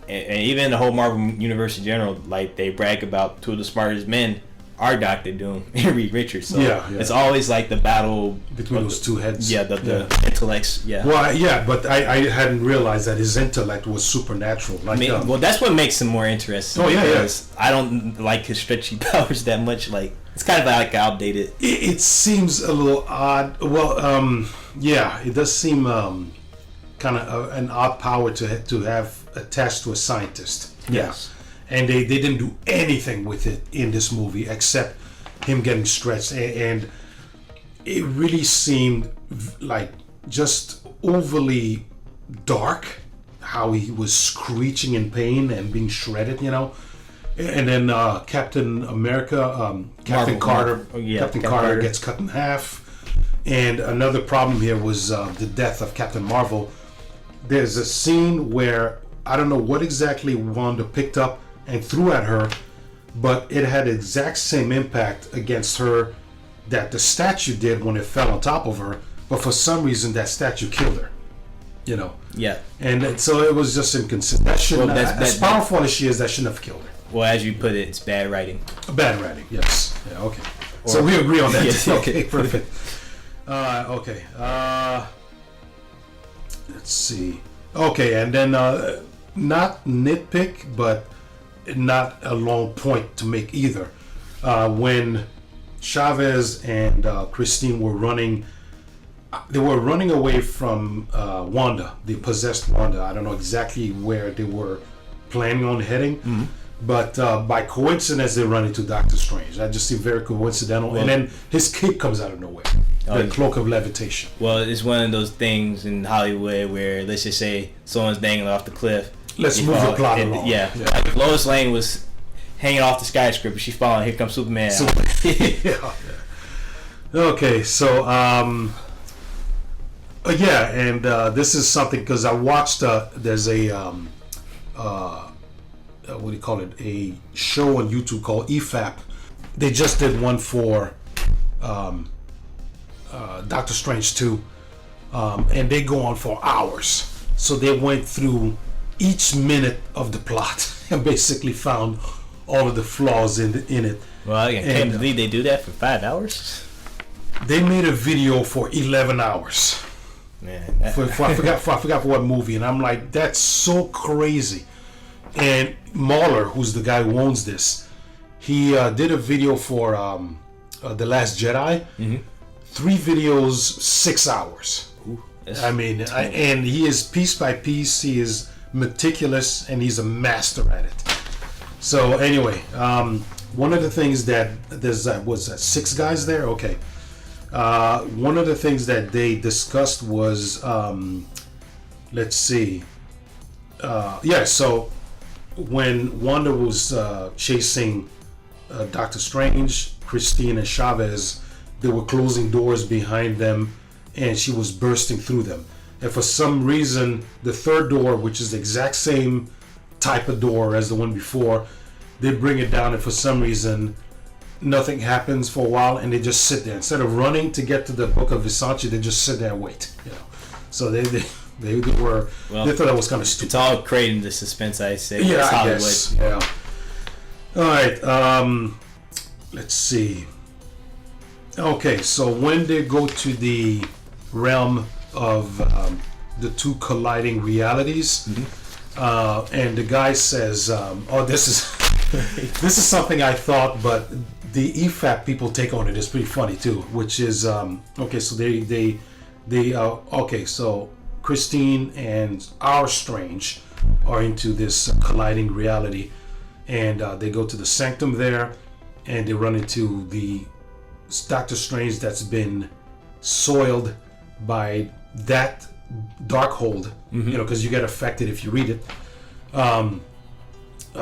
even the whole Marvel universe in general, like they brag about two of the smartest men are Doctor Doom and Reed Richards. So it's always like the battle between those two heads. Yeah, the intellects. Yeah. Well, but I hadn't realized that his intellect was supernatural. Like, well, that's what makes him more interesting. Because I don't like his stretchy powers that much. Like, it's kind of like outdated. It seems a little odd. Well, it does seem kind of an odd power to have attached to a scientist. Yes. And they didn't do anything with it in this movie except him getting stretched, and it really seemed like just overly dark how he was screeching in pain and being shredded, you know. And then Captain America, Captain Carter gets cut in half. And another problem here was the death of Captain Marvel. There's a scene where I don't know what exactly Wanda picked up and threw at her, but it had the exact same impact against her that the statue did when it fell on top of her, but for some reason that statue killed her, you know. Yeah. And so it was just inconsistent. That shouldn't as powerful as she is, that shouldn't have killed her. Well, as you put it, it's bad writing. Bad writing, yes. Yeah, okay. So we agree on that. Yes. Okay, perfect. Okay. Let's see. Okay, and then not nitpick, but not a long point to make either. When Chavez and Christine were running, they were running away from Wanda, the possessed Wanda. I don't know exactly where they were planning on heading, but by coincidence they run into Doctor Strange. That just seemed very coincidental. And then his cape comes out of nowhere, the cloak of levitation. Well, it's one of those things in Hollywood where, let's just say someone's dangling off the cliff. Let's move the plot along. Yeah. Like if Lois Lane was hanging off the skyscraper, she's falling. Here comes Superman. Okay, so and this is something because I watched. There's a what do you call it? A show on YouTube called EFAP. They just did one for Doctor Strange 2, and they go on for hours. So they went through each minute of the plot and basically found all of the flaws in it. Well, I can't believe they do that for 5 hours. They made a video for 11 hours. Man, I forgot for what movie, and I'm like, that's so crazy. And Mahler, who's the guy who owns this, he did a video for The Last Jedi. 3 videos, 6 hours. Ooh, I mean, and he is piece by piece. He is meticulous, and he's a master at it. So anyway, one of the things that there's was that 6 guys there. Okay, one of the things that they discussed was let's see, so when Wanda was chasing Doctor Strange, Christine and Chavez, they were closing doors behind them, and she was bursting through them. And for some reason, the third door, which is the exact same type of door as the one before, they bring it down, and for some reason, nothing happens for a while, and they just sit there. Instead of running to get to the Book of Versace, they just sit there and wait. You know, so they thought that was kind of stupid. It's all creating the suspense, I say. Yeah, it's I Hollywood. guess. Yeah. All right. Let's see. Okay, so when they go to the realm of the two colliding realities, and the guy says, this is something I thought, but the EFAP people take on it is pretty funny too, which is so Christine and our Strange are into this colliding reality, and they go to the sanctum there, and they run into the Doctor Strange that's been soiled by that Darkhold, because you get affected if you read it.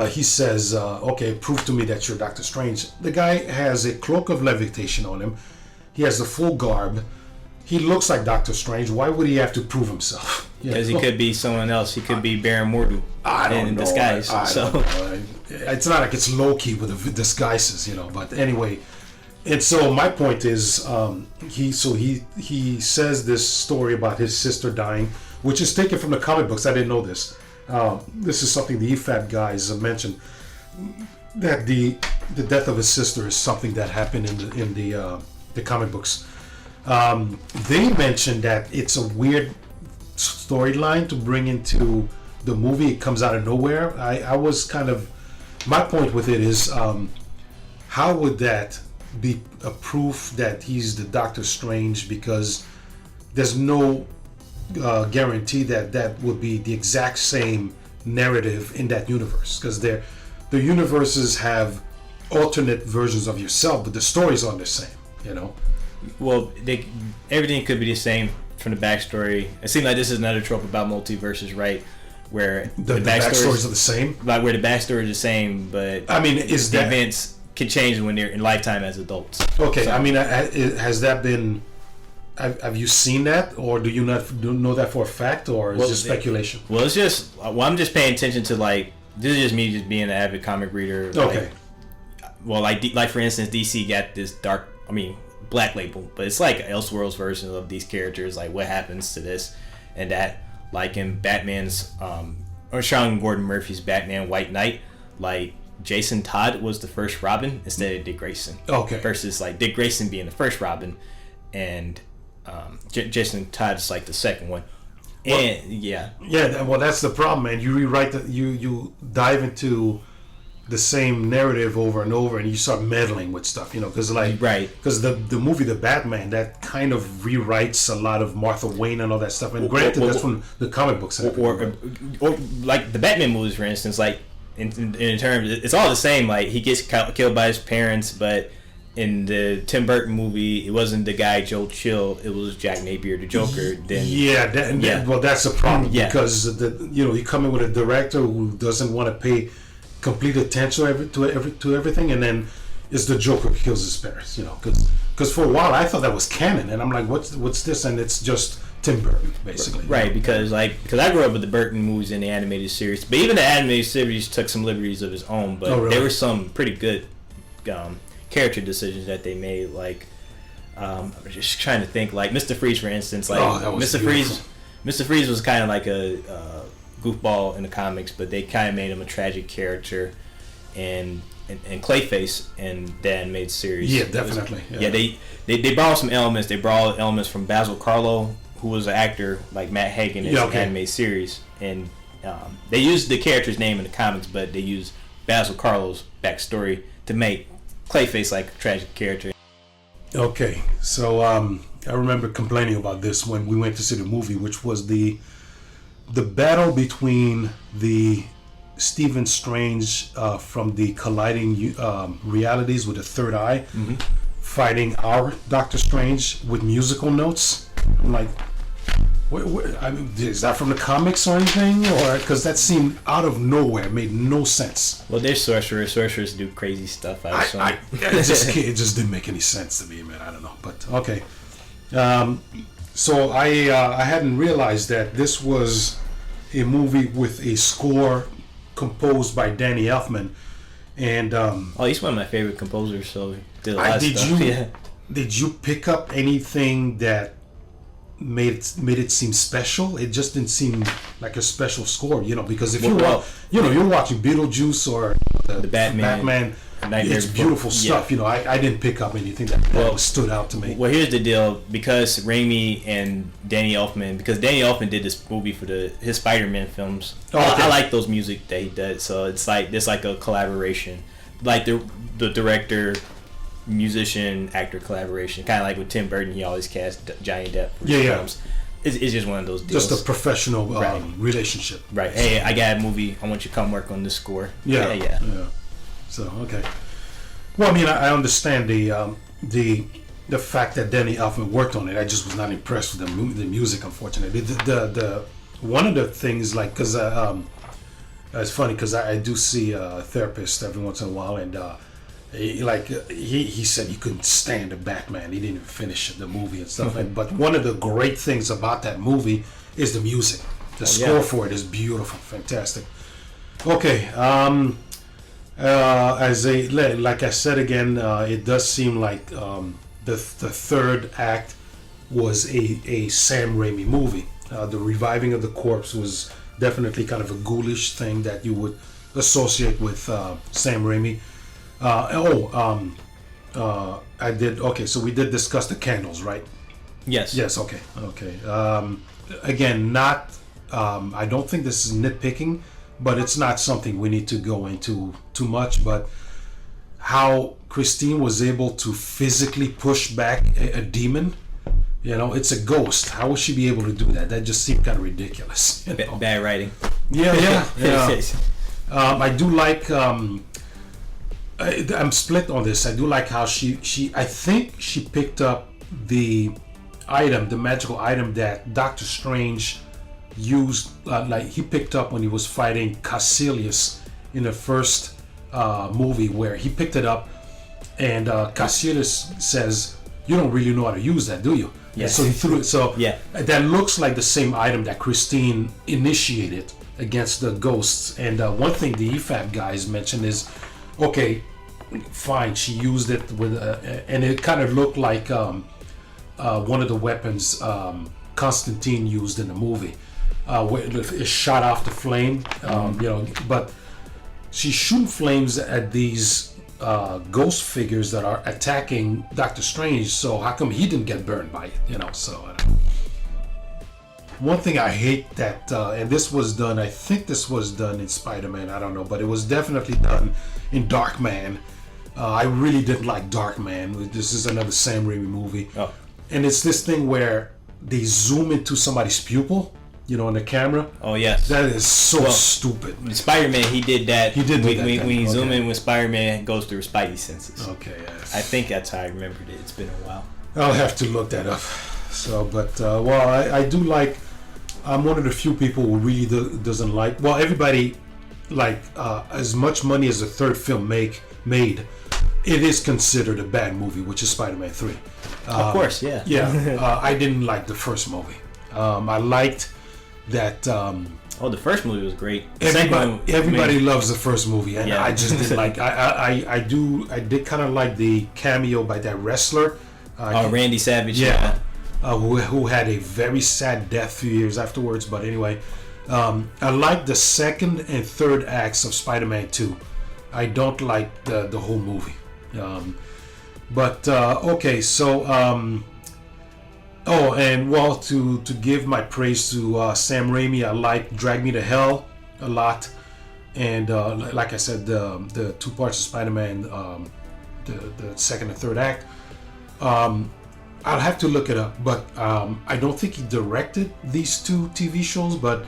He says, okay, prove to me that you're Doctor Strange. The guy has a cloak of levitation on him. He has the full garb. He looks like Doctor Strange. Why would he have to prove himself? Because he could be someone else. He could be Baron Mordo in disguise. I don't know. It's not like it's low-key with the disguises, but anyway. And so my point is, he says this story about his sister dying, which is taken from the comic books. I didn't know this. This is something the EFAT guys mentioned, that the death of his sister is something that happened in the comic books. They mentioned that it's a weird storyline to bring into the movie. It comes out of nowhere. I was kind of, my point with it is, how would that be a proof that he's the Doctor Strange, because there's no guarantee that would be the exact same narrative in that universe, because the universes have alternate versions of yourself, but the stories aren't the same, Well, everything could be the same from the backstory. It seems like this is another trope about multiverses, right? Where the backstories are the same, like where the backstory is the same, but I mean, the events can change when they're in lifetime as adults. Okay, so, I mean, has that been? Have you seen that, or do you not know that for a fact, or is it just speculation? Well, it's just. Well, I'm just paying attention to this is just me just being an avid comic reader. Okay. Like for instance, DC got this Black Label, but it's like Elseworlds version of these characters. Like what happens to this and that. Like in Batman's, or Sean Gordon Murphy's Batman White Knight, like Jason Todd was the first Robin instead of Dick Grayson. Okay. Versus like Dick Grayson being the first Robin, and Jason Todd's like the second one. And well, that's the problem, man. You rewrite you dive into the same narrative over and over, and you start meddling with stuff, because because the movie The Batman, that kind of rewrites a lot of Martha Wayne and all that stuff. And granted, that's from the comic books. Or like the Batman movies, for instance, like in terms, it's all the same. Like he gets killed by his parents, but in the Tim Burton movie, it wasn't the guy Joe Chill, it was Jack Napier, the Joker. Then well, that's a problem because you come in with a director who doesn't want to pay complete attention to everything, and then it's the Joker who kills his parents. Because for a while I thought that was canon, and I'm like, what's this? And it's just Tim Burton, basically. Right, because I grew up with the Burton movies and the animated series, but even the animated series took some liberties of its own, but there were some pretty good character decisions that they made. Like I'm just trying to think, like Mr. Freeze, for instance. Like Mr. Freeze was kind of like a goofball in the comics, but they kind of made him a tragic character, and Clayface in the animated series. Yeah, definitely. They borrowed some elements. They borrowed elements from Basil Karlo, who was an actor like Matt Hagen in the animated series, and they used the character's name in the comics, but they used Basil Karlo's backstory to make Clayface like a tragic character. Okay, so I remember complaining about this when we went to see the movie, which was the battle between the Stephen Strange from the colliding realities with the third eye, fighting our Doctor Strange with musical notes. I'm like, is that from the comics or anything? Or because that seemed out of nowhere, made no sense. Well, they're sorcerers. Sorcerers do crazy stuff. It just didn't make any sense to me, man. I don't know, but okay. So I hadn't realized that this was a movie with a score composed by Danny Elfman, and he's one of my favorite composers. So he did a lot of stuff. Did you pick up anything that made it seem special? It just didn't seem like a special score, because if you're watching Beetlejuice or the Batman, it's beautiful stuff. I didn't pick up anything that stood out to me. Well, here's the deal: because Raimi and Danny Elfman, because Danny Elfman did this movie for his Spider-Man films. I like those music that he did, so it's like there's like a collaboration, like the director, musician, actor collaboration, kind of like with Tim Burton. He always cast Johnny Depp for his films. It's just one of those deals. Just a professional relationship. Right. Hey, I got a movie. I want you to come work on this score. Yeah. So okay. Well, I mean, I understand the fact that Danny Elfman worked on it. I just was not impressed with the music, unfortunately. The one of the things, like, because it's funny because I do see a therapist every once in a while, and he said he couldn't stand the Batman. He didn't even finish the movie and stuff. But one of the great things about that movie is the music. The score for it is beautiful, fantastic. Okay. Like I said again, it does seem like the third act was a Sam Raimi movie. The reviving of the corpse was definitely kind of a ghoulish thing that you would associate with Sam Raimi. I did. Okay, so we did discuss the candles, right? Yes. Yes. Okay. Again, not. I don't think this is nitpicking, but it's not something we need to go into too much. But how Christine was able to physically push back a demon, it's a ghost. How would she be able to do that? That just seemed kind of ridiculous. Bad writing. Yeah. I do like. I'm split on this. I do like how she. I think she picked up the magical item that Doctor Strange used. Like he picked up when he was fighting Caecilius in the first movie, where he picked it up, and Caecilius says, "You don't really know how to use that, do you?" Yes. So he threw it. So that looks like the same item that Christine initiated against the ghosts. And one thing the EFAB guys mentioned is, okay, fine, she used it with, and it kind of looked like one of the weapons Constantine used in the movie, where it shot off the flame, but she's shooting flames at these ghost figures that are attacking Doctor Strange. So how come he didn't get burned by it? So one thing I hate that, and this was done, I think this was done in Spider-Man, I don't know, but it was definitely done in Darkman. I really didn't like Darkman. This is another Sam Raimi movie. Oh. And it's this thing where they zoom into somebody's pupil, on the camera. Oh, yes. That is so stupid. Spider-Man, he did that. He did that. When you zoom in with Spider-Man, it goes through Spidey senses. Okay, yes. I think that's how I remembered it. It's been a while. I'll have to look that up. So, but, I do like, I'm one of the few people who really doesn't like, everybody, like, as much money as the third film made, it is considered a bad movie, which is Spider-Man 3. Of course, yeah. Yeah, I didn't like the first movie. I liked that. The first movie was great. Everybody loves the first movie, and I just didn't like. I did kind of like the cameo by that wrestler. Randy Savage. Yeah. Who had a very sad death a few years afterwards. But anyway, I like the second and third acts of Spider-Man 2. I don't like the whole movie. Okay, so to give my praise to Sam Raimi, I like Drag Me to Hell a lot, and like I said, the two parts of Spider-Man, the second and third act. I'll have to look it up, but I don't think he directed these two TV shows, but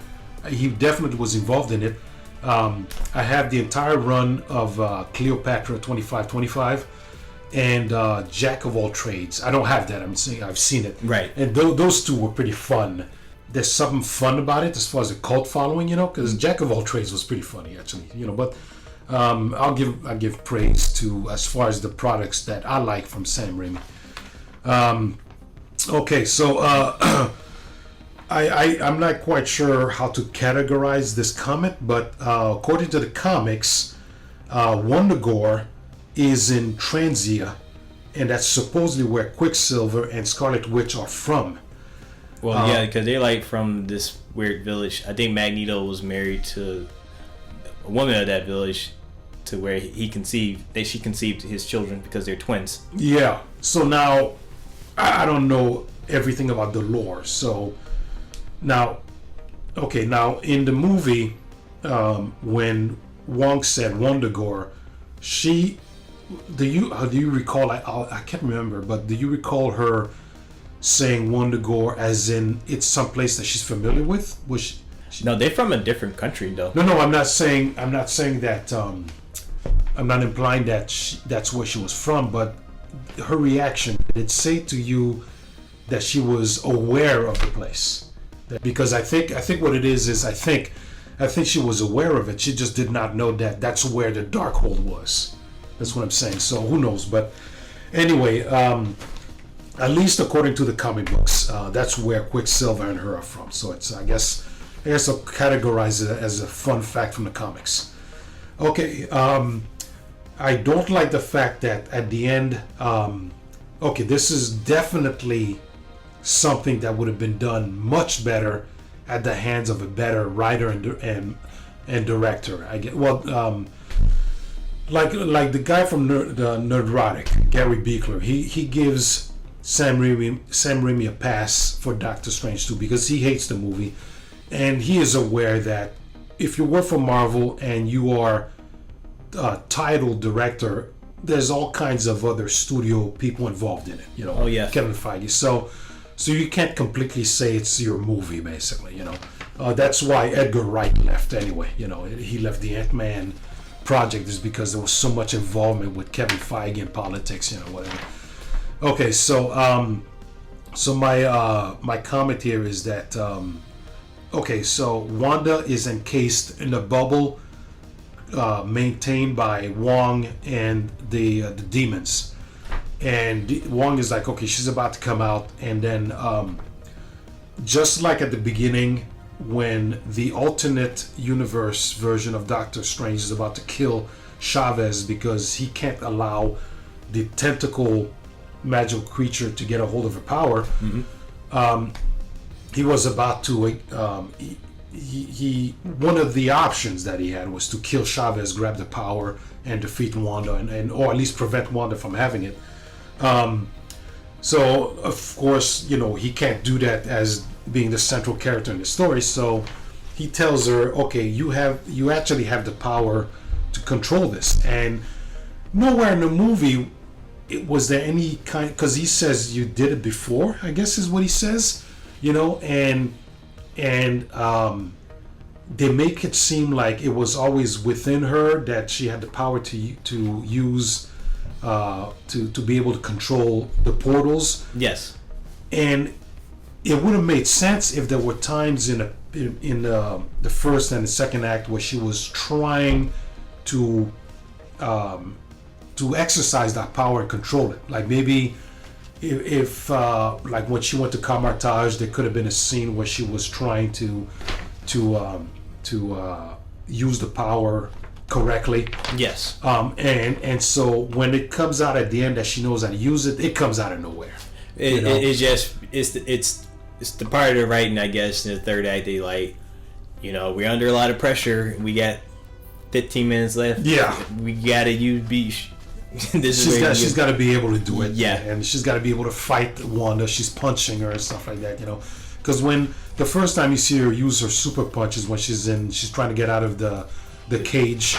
he definitely was involved in it. I have the entire run of Cleopatra 2525 and Jack of All Trades. I don't have that. I've seen it. Right. And those two were pretty fun. There's something fun about it as far as a cult following, because Jack of All Trades was pretty funny actually, But I'll give praise to as far as the products that I like from Sam Raimi. Okay, so I'm not quite sure how to categorize this comic, but according to the comics, Wondagore is in Transia, and that's supposedly where Quicksilver and Scarlet Witch are from. Well, yeah, because they're like from this weird village. I think Magneto was married to a woman of that village, to where she conceived his children because they're twins. Yeah. So now, I don't know everything about the lore. So now in the movie, when Wong said Wondagore, do you recall? I can't remember, but do you recall her saying Wondergore as in it's someplace that she's familiar with? No, they're from a different country though. No, I'm not saying that. I'm not implying that that's where she was from, but her reaction, did it say to you that she was aware of the place? Because I think what it is I think she was aware of it. She just did not know that that's where the Darkhold was. That's what I'm saying. So who knows? But anyway, at least according to the comic books, that's where Quicksilver and her are from. So it's I guess I'll categorize it as a fun fact from the comics. Okay, I don't like the fact that at the end, okay, this is definitely something that would have been done much better at the hands of a better writer and director. I get like the guy from Nerdrotic, Gary Beekler. He gives Sam Raimi a pass for Doctor Strange 2 because he hates the movie, and he is aware that if you work for Marvel and you are title director, there's all kinds of other studio people involved in it, you know. Oh yeah, Kevin Feige. So you can't completely say it's your movie, basically, you know. That's why Edgar Wright left anyway. You know, he left the Ant-Man project is because there was so much involvement with Kevin Feige and politics, you know, whatever. Okay, so my comment here is that okay, so Wanda is encased in a bubble maintained by Wong and the demons, and Wong is like, okay, she's about to come out, and then just like at the beginning when the alternate universe version of Doctor Strange is about to kill Chavez because he can't allow the tentacle magical creature to get a hold of her power. He was about to he one of the options that he had was to kill Chavez, grab the power, and defeat Wanda, and or at least prevent Wanda from having it. So of course, you know, he can't do that as being the central character in the story. So he tells her, okay, you actually have the power to control this. And nowhere in the movie was there any kind, because he says you did it before, I guess is what he says, you know, and they make it seem like it was always within her that she had the power to use to be able to control the portals. Yes. And it would have made sense if there were times in the first and the second act where she was trying to exercise that power and control it. Like maybe if like when she went to Camartage, there could have been a scene where she was trying to use the power correctly. Yes. And so when it comes out at the end that she knows how to use it, it comes out of nowhere. It's the part of the writing, I guess, in the third act. They like, you know, we're under a lot of pressure. We got 15 minutes left. Yeah. We gotta use beach. She's got to be able to do it. Yeah. And she's got to be able to fight Wanda. She's punching her and stuff like that, you know. Because when the first time you see her use her super punches when she's trying to get out of the cage,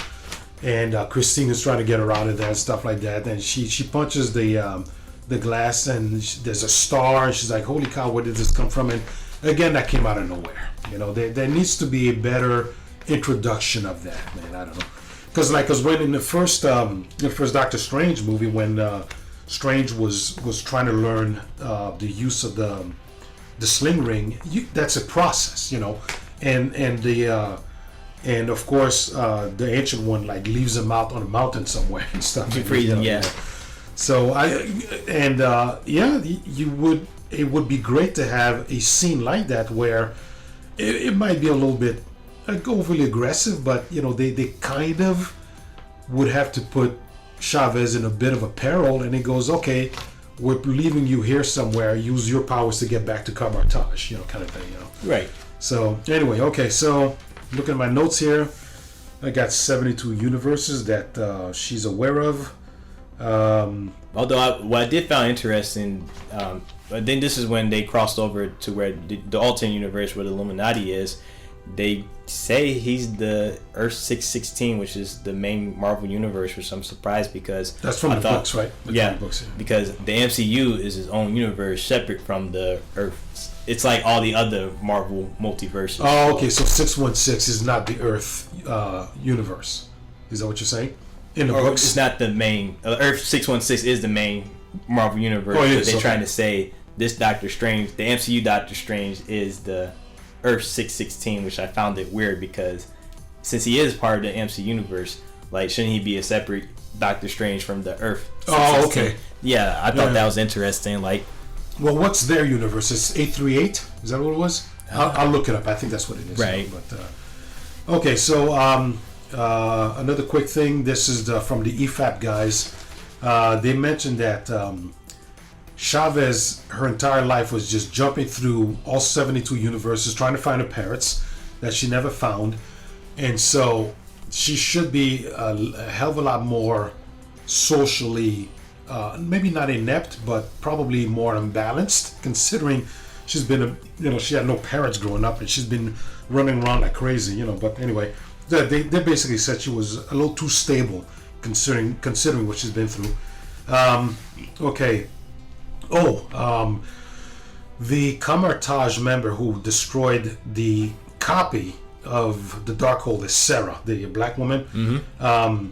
and Christine is trying to get her out of there and stuff like that, and she punches the glass, and there's a star, and she's like, holy cow, where did this come from? And again, that came out of nowhere. You know, there needs to be a better introduction of that, man. I don't know. Because when in the first Doctor Strange movie, when Strange was trying to learn the use of the sling ring, that's a process, you know, and of course the Ancient One like leaves him out on a mountain somewhere and stuff. Freezing, yeah. So it would be great to have a scene like that where it might be a little bit overly aggressive, but you know they kind of would have to put Chavez in a bit of a peril, and it goes, okay, we're leaving you here somewhere, use your powers to get back to Camartage, you know, kind of thing, you know. Right. So anyway, okay, so looking at my notes here, I got 72 universes that she's aware of. Although what I did find interesting, but then this is when they crossed over to where the alternate universe where the Illuminati is. They say he's the Earth 616, which is the main Marvel universe, which I'm surprised because that's from the books, right? Yeah, books, because the MCU is its own universe separate from the Earth. It's like all the other Marvel multiverses. Oh, okay. So 616 is not the Earth universe. Is that what you're saying? In the books, it's not the main. Earth 616 is the main Marvel universe. Oh, but they're trying to say this Doctor Strange, the MCU Doctor Strange, is the Earth 616, which I found it weird because since he is part of the MC universe, like shouldn't he be a separate Doctor Strange from the Earth 616? Oh, okay. Yeah, I thought that was interesting. Like, well, what's their universe? It's 838. Is that what it was? I'll look it up. I think that's what it is. Right. But okay, so another quick thing. This is from the EFAP guys. They mentioned that Chavez, her entire life was just jumping through all 72 universes trying to find her parents that she never found. And so she should be a hell of a lot more socially, maybe not inept, but probably more unbalanced, considering she's been, she had no parents growing up and she's been running around like crazy, But anyway, they basically said she was a little too stable considering what she's been through. Okay. The Camartage member who destroyed the copy of the Darkhold is Sarah, the black woman. Mm-hmm.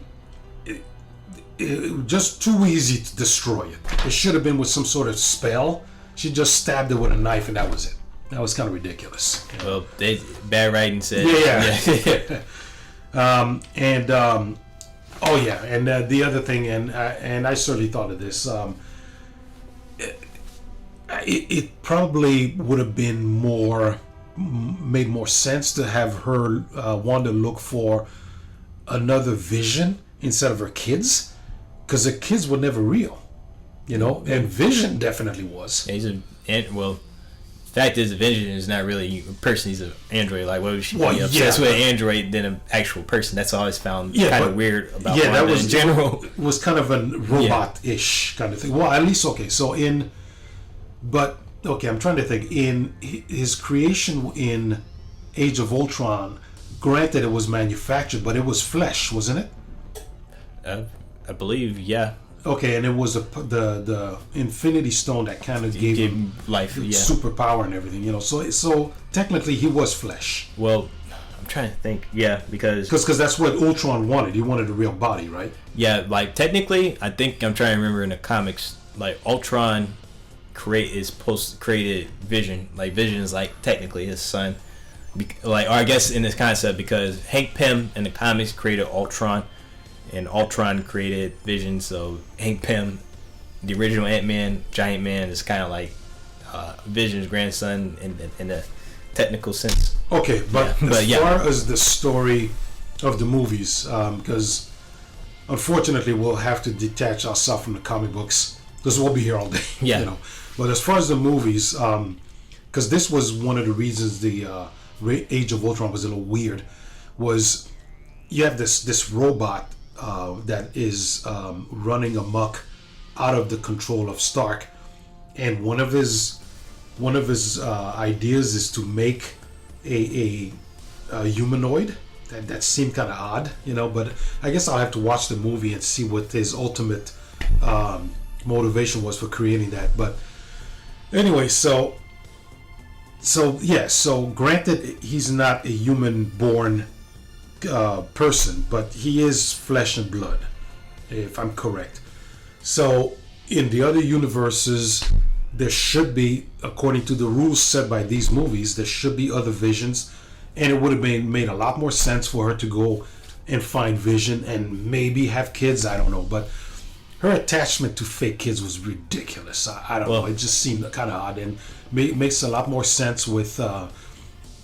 It just too easy to destroy it. It should have been with some sort of spell. She just stabbed it with a knife and that was it. That was kind of ridiculous. Well, bad writing said. Yeah. And the other thing, and I certainly thought of this. It probably would have been made more sense to have her Wanda look for another Vision instead of her kids, because the kids were never real, and Vision definitely was. Yeah, fact is, Vision is not really a person. He's an android. Like, what would she be That's obsessed with an android than an actual person? That's always found kind of weird about Wanda that was in general. It was kind of a robot-ish kind of thing. Well, at least I'm trying to think. In his creation in Age of Ultron, granted it was manufactured, but it was flesh, wasn't it? I believe, yeah. Okay, and it was the Infinity Stone that kind of gave him life, superpower and everything, So technically, he was flesh. Well, I'm trying to think, because that's what Ultron wanted. He wanted a real body, right? Yeah, like technically, I think I'm trying to remember in the comics, like Ultron created Vision. Like Vision is like technically his son, or I guess in this concept, because Hank Pym in the comics created Ultron. And Ultron created Vision, so Hank Pym, the original Ant-Man, Giant Man, is kind of like Vision's grandson in the technical sense. Okay, but as far as the story of the movies, because unfortunately we'll have to detach ourselves from the comic books because we'll be here all day. Yeah. But as far as the movies, because this was one of the reasons the Age of Ultron was a little weird, was you have this robot that is running amok out of the control of Stark, and one of his ideas is to make a humanoid. That seemed kind of odd, but I guess I'll have to watch the movie and see what his ultimate motivation was for creating that. But anyway, so granted, he's not a human born person, but he is flesh and blood, if I'm correct. So in the other universes, there should be, according to the rules set by these movies, there should be other Visions, and it would have made a lot more sense for her to go and find Vision and maybe have kids. I don't know, but her attachment to fake kids was ridiculous. I don't know. It just seemed kind of odd, and makes a lot more sense with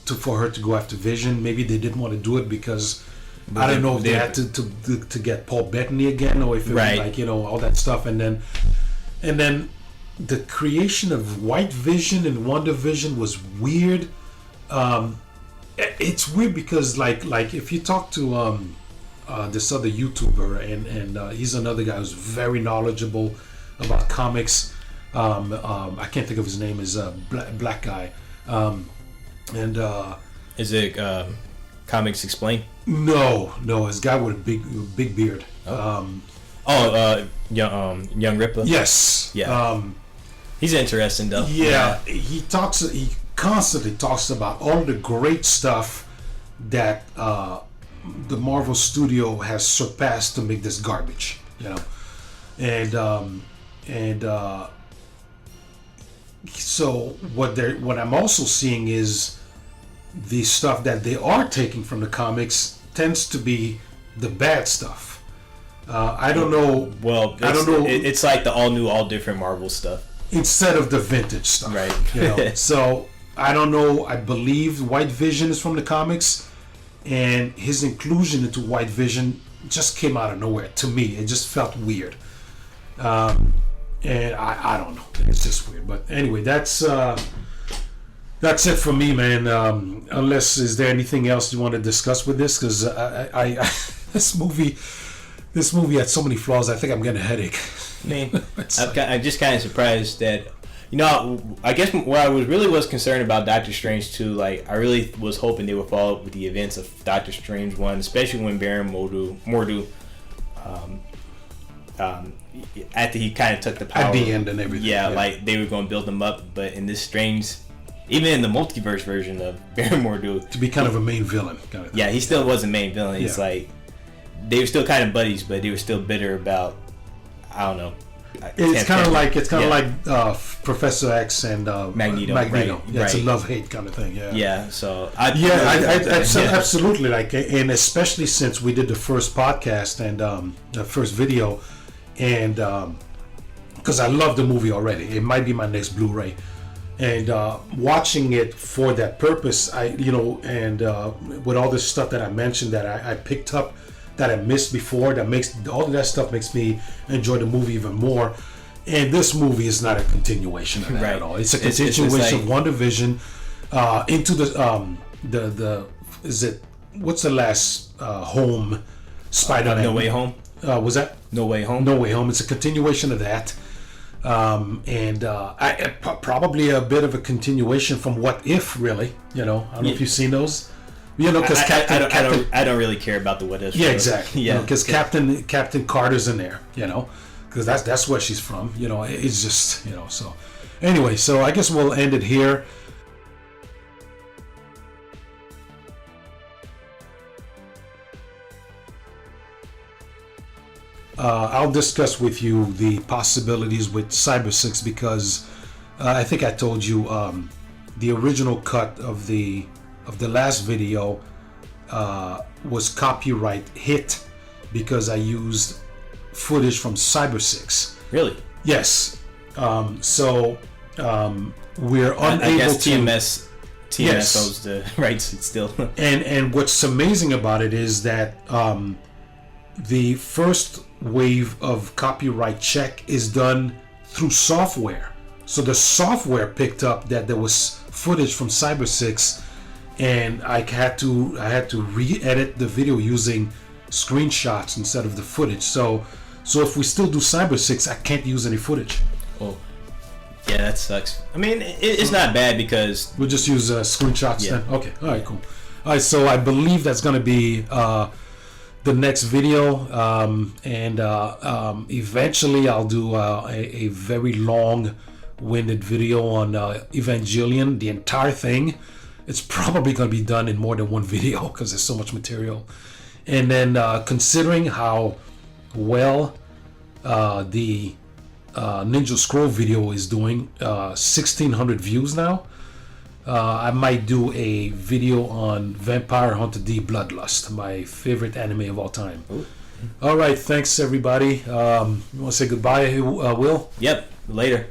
for her to go after Vision. Maybe they didn't want to do it because I don't know if they had to get Paul Bettany again, or if it was like all that stuff, and then the creation of White Vision and WandaVision was weird. It's weird because like if you talk to this other YouTuber and he's another guy who's very knowledgeable about comics. I can't think of his name. Is a black guy. And Is it Comics Explained? No, it's a guy with a big beard. Young Ripper. Yes. Yeah. He's interesting though. Yeah, he constantly talks about all the great stuff that the Marvel studio has surpassed to make this garbage, and so what I'm also seeing is the stuff that they are taking from the comics tends to be the bad stuff. I don't know. Well, I don't know. It's like the all new, all different Marvel stuff instead of the vintage stuff, right? So I don't know. I believe White Vision is from the comics, and his inclusion into White Vision just came out of nowhere to me. It just felt weird, and I don't know. It's just weird. But anyway, that's it for me, man. Unless is there anything else you want to discuss with this? Because I this movie had so many flaws. I think I'm getting a headache. I mean, I'm just kind of surprised that, I guess what I was concerned about Doctor Strange 2, like, I really was hoping they would follow up with the events of Doctor Strange 1, especially when Baron Mordo, after he kind of took the power. At the end and everything. Yeah, like, they were going to build him up, but in this Strange, even in the multiverse version of Baron Mordo, to be kind of a main villain kind of thing. Yeah, he still was a main villain. It's like, they were still kind of buddies, but they were still bitter about, I don't know. It's kind of like Professor X and Magneto. Right, yeah, it's a love-hate kind of thing. Yeah. Yeah. So absolutely. Like, and especially since we did the first podcast and the first video, and because I love the movie already, it might be my next Blu-ray, and watching it for that purpose, and with all this stuff that I mentioned that I picked up, that I missed before, that makes all of that stuff makes me enjoy the movie even more. And this movie is not a continuation of that at all. It's a continuation of WandaVision into the is it, what's the last home Spider-Man? No Way Home. Was that No Way Home? No Way Home. It's a continuation of that, probably a bit of a continuation from What If, really. I don't know if you've seen those. Because I don't really care about the What If. Yeah, exactly. Yeah, because Captain Carter's in there. Because that's where she's from. It's just So anyway, so I guess we'll end it here. I'll discuss with you the possibilities with Cyber 6 because I think I told you the original cut of the last video was copyright hit because I used footage from Cyber 6. Really? Yes. So we're unable I guess to. TMS owns the rights still. and what's amazing about it is that the first wave of copyright check is done through software. So the software picked up that there was footage from Cyber 6. And I had to re-edit the video using screenshots instead of the footage. So if we still do Cyber 6, I can't use any footage. Oh, yeah, that sucks. I mean, it's not bad because we'll just use screenshots then. Okay, all right, cool. All right, so I believe that's going to be the next video, and eventually I'll do a very long-winded video on Evangelion, the entire thing. It's probably going to be done in more than one video because there's so much material. And then considering how well the Ninja Scroll video is doing, 1,600 views now, I might do a video on Vampire Hunter D Bloodlust, my favorite anime of all time. Ooh. All right, thanks everybody. You want to say goodbye, Will? Yep, later.